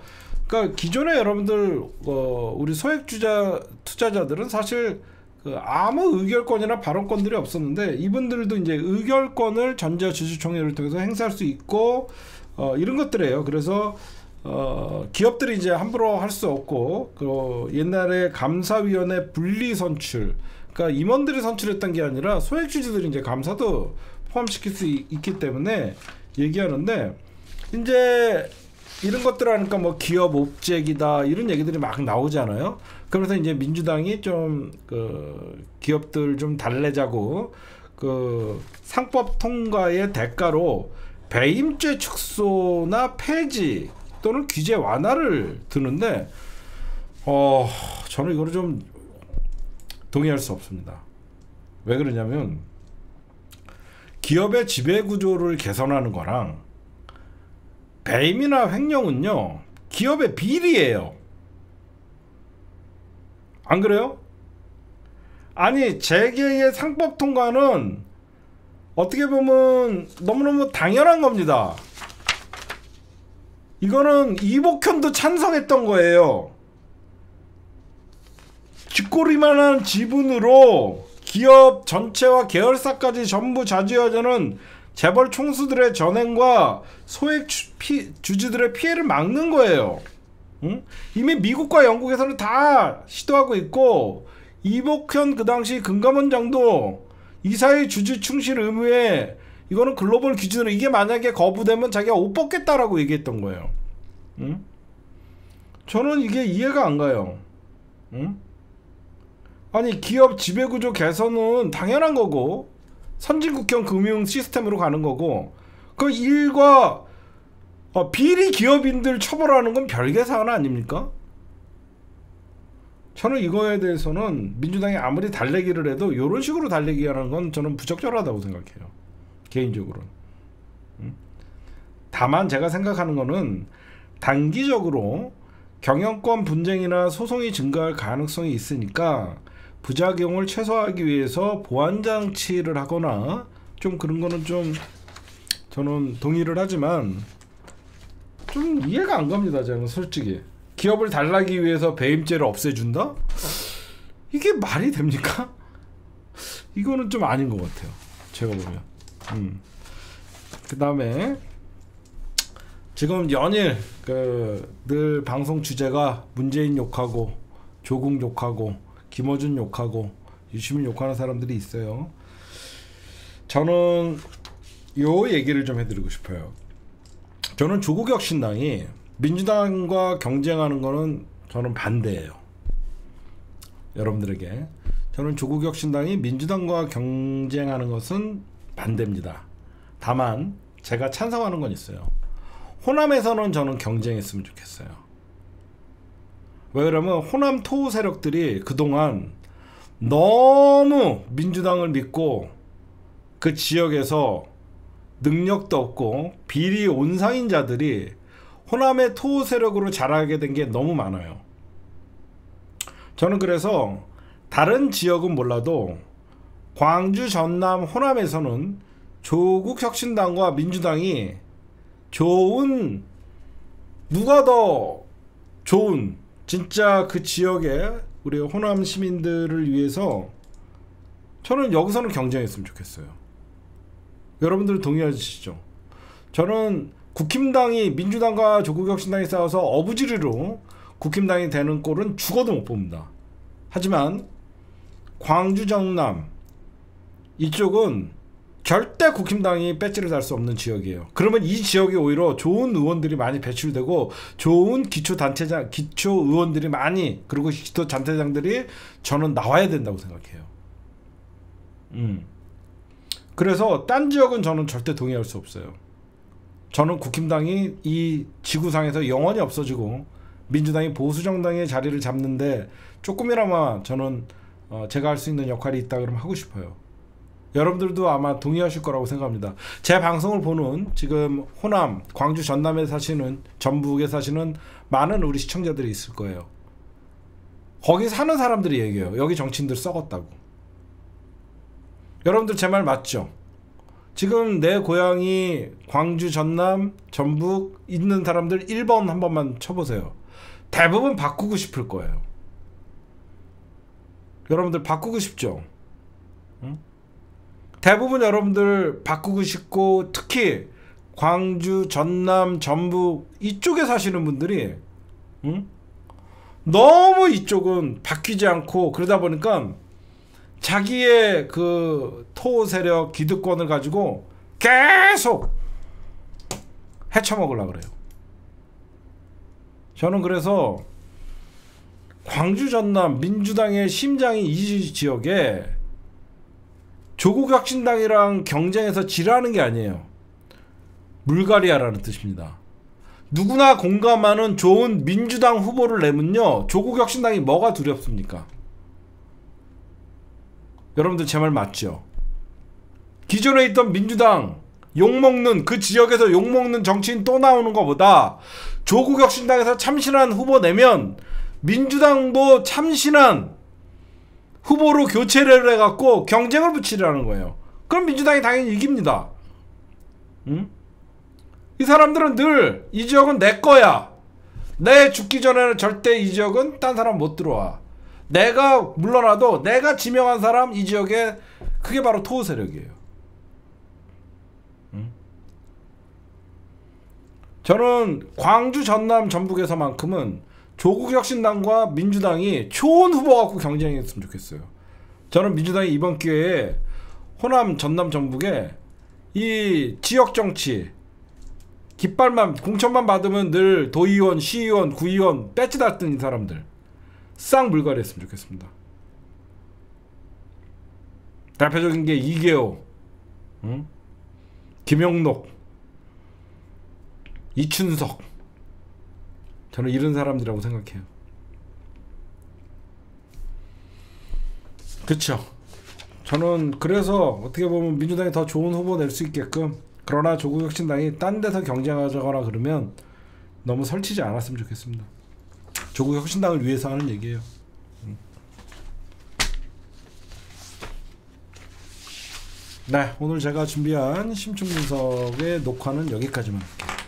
그러니까 기존에 여러분들 우리 소액 투자자들은 사실 아무 의결권이나 발언권들이 없었는데 이분들도 이제 의결권을 전자주주총회를 통해서 행사할 수 있고 이런 것들이에요. 그래서 기업들이 이제 함부로 할 수 없고 옛날에 감사위원회 분리 선출, 그러니까 임원들이 선출했던 게 아니라 소액주주들이 이제 감사도 포함시킬 수 있기 때문에 얘기하는데, 이제 이런 것들 하니까 뭐 기업 옵젝이다 이런 얘기들이 막 나오잖아요. 그러면서 이제 민주당이 좀 기업들 좀 달래자고 상법 통과의 대가로 배임죄 축소나 폐지 또는 규제 완화를 드는데 저는 이거를 좀 동의할 수 없습니다. 왜 그러냐면 기업의 지배구조를 개선하는 거랑 배임이나 횡령은요 기업의 비리예요. 안 그래요? 아니 재계의 상법 통과는 어떻게 보면 너무너무 당연한 겁니다. 이거는 이복현도 찬성했던 거예요. 쥐꼬리만한 지분으로 기업 전체와 계열사까지 전부 자주하자는 재벌 총수들의 전횡과 소액 주주들의 피해를 막는 거예요. 응? 이미 미국과 영국에서는 다 시도하고 있고, 이복현 그 당시 금감원장도 이사의 주주 충실 의무에 이거는 글로벌 기준으로 이게 만약에 거부되면 자기가 옷 벗겠다라고 얘기했던 거예요. 응? 저는 이게 이해가 안 가요. 응? 아니 기업 지배구조 개선은 당연한 거고 선진국형 금융 시스템으로 가는 거고, 그 일과 비리 기업인들 처벌하는 건 별개 사안 아닙니까? 저는 이거에 대해서는 민주당이 아무리 달래기를 해도 이런 식으로 달래기 하는 건 저는 부적절하다고 생각해요. 개인적으로는. 다만 제가 생각하는 거는 단기적으로 경영권 분쟁이나 소송이 증가할 가능성이 있으니까 부작용을 최소화하기 위해서 보완장치를 하거나 좀 그런 거는 좀 저는 동의를 하지만 좀 이해가 안 갑니다. 저는 솔직히 기업을 달라기 위해서 배임죄를 없애준다? 이게 말이 됩니까? 이거는 좀 아닌 것 같아요. 제가 보면. 그 다음에 지금 연일 늘 방송 주제가 문재인 욕하고 조국 욕하고 김어준 욕하고 유시민 욕하는 사람들이 있어요. 저는 요 얘기를 좀 해드리고 싶어요. 저는 조국혁신당이 민주당과 경쟁하는 거는 저는 반대예요. 여러분들에게 저는 조국혁신당이 민주당과 경쟁하는 것은 반대입니다. 다만 제가 찬성하는 건 있어요. 호남에서는 저는 경쟁했으면 좋겠어요. 왜 그러면 호남 토우 세력들이 그동안 너무 민주당을 믿고 그 지역에서 능력도 없고 비리 온상인자들이 호남의 토우 세력으로 자라게 된 게 너무 많아요. 저는 그래서 다른 지역은 몰라도 광주, 전남, 호남에서는 조국혁신당과 민주당이 좋은, 누가 더 좋은, 진짜 그 지역에 우리 호남 시민들을 위해서 저는 여기서는 경쟁했으면 좋겠어요. 여러분들 동의하시죠? 저는 국힘당이 민주당과 조국혁신당이 싸워서 어부지리로 국힘당이 되는 꼴은 죽어도 못 봅니다. 하지만 광주, 전남 이쪽은 절대 국힘당이 배지를 달 수 없는 지역이에요. 그러면 이 지역에 오히려 좋은 의원들이 많이 배출되고 좋은 기초단체장, 기초 의원들이 많이, 그리고 기초단체장들이 저는 나와야 된다고 생각해요. 그래서 딴 지역은 저는 절대 동의할 수 없어요. 저는 국힘당이 이 지구상에서 영원히 없어지고 민주당이 보수정당의 자리를 잡는데 조금이나마 저는 제가 할 수 있는 역할이 있다 그러면 하고 싶어요. 여러분들도 아마 동의하실 거라고 생각합니다. 제 방송을 보는 지금 호남, 광주, 전남에 사시는, 전북에 사시는 많은 우리 시청자들이 있을 거예요. 거기 사는 사람들이 얘기해요. 여기 정치인들 썩었다고. 여러분들 제 말 맞죠? 지금 내 고향이 광주, 전남, 전북 있는 사람들 1번 한 번만 쳐보세요. 대부분 바꾸고 싶을 거예요. 여러분들 바꾸고 싶죠? 응? 대부분 여러분들 바꾸고 싶고, 특히 광주, 전남, 전북 이쪽에 사시는 분들이 너무 이쪽은 바뀌지 않고, 그러다 보니까 자기의 그 토 세력 기득권을 가지고 계속 헤쳐먹으려고 그래요. 저는 그래서 광주, 전남 민주당의 심장이 이 지역에 조국혁신당이랑 경쟁해서 지라는 게 아니에요. 물갈이하라는 뜻입니다. 누구나 공감하는 좋은 민주당 후보를 내면요, 조국혁신당이 뭐가 두렵습니까? 여러분들 제 말 맞죠? 기존에 있던 민주당 욕먹는, 그 지역에서 욕먹는 정치인 또 나오는 것보다 조국혁신당에서 참신한 후보 내면 민주당도 참신한 후보로 교체를 해갖고 경쟁을 붙이려는 거예요. 그럼 민주당이 당연히 이깁니다. 응? 이 사람들은 늘 이 지역은 내 거야. 내 죽기 전에는 절대 이 지역은 딴 사람 못 들어와. 내가 물러나도 내가 지명한 사람 이 지역에, 그게 바로 토우 세력이에요. 응? 저는 광주, 전남, 전북에서만큼은 조국혁신당과 민주당이 좋은 후보 갖고 경쟁했으면 좋겠어요. 저는 민주당이 이번 기회에 호남, 전남, 전북에 이 지역 정치 깃발만, 공천만 받으면 늘 도의원, 시의원, 구의원 배지 달던 이 사람들 싹 물갈이 했으면 좋겠습니다. 대표적인 게 이계호, 응? 김영록, 이춘석, 저는 이런 사람들이라고 생각해요. 그쵸? 저는 그래서 어떻게 보면 민주당이 더 좋은 후보 낼 수 있게끔, 그러나 조국혁신당이 딴 데서 경쟁하거나 그러면 너무 설치지 않았으면 좋겠습니다. 조국혁신당을 위해서 하는 얘기예요. 네, 오늘 제가 준비한 심층분석의 녹화는 여기까지만 할게요.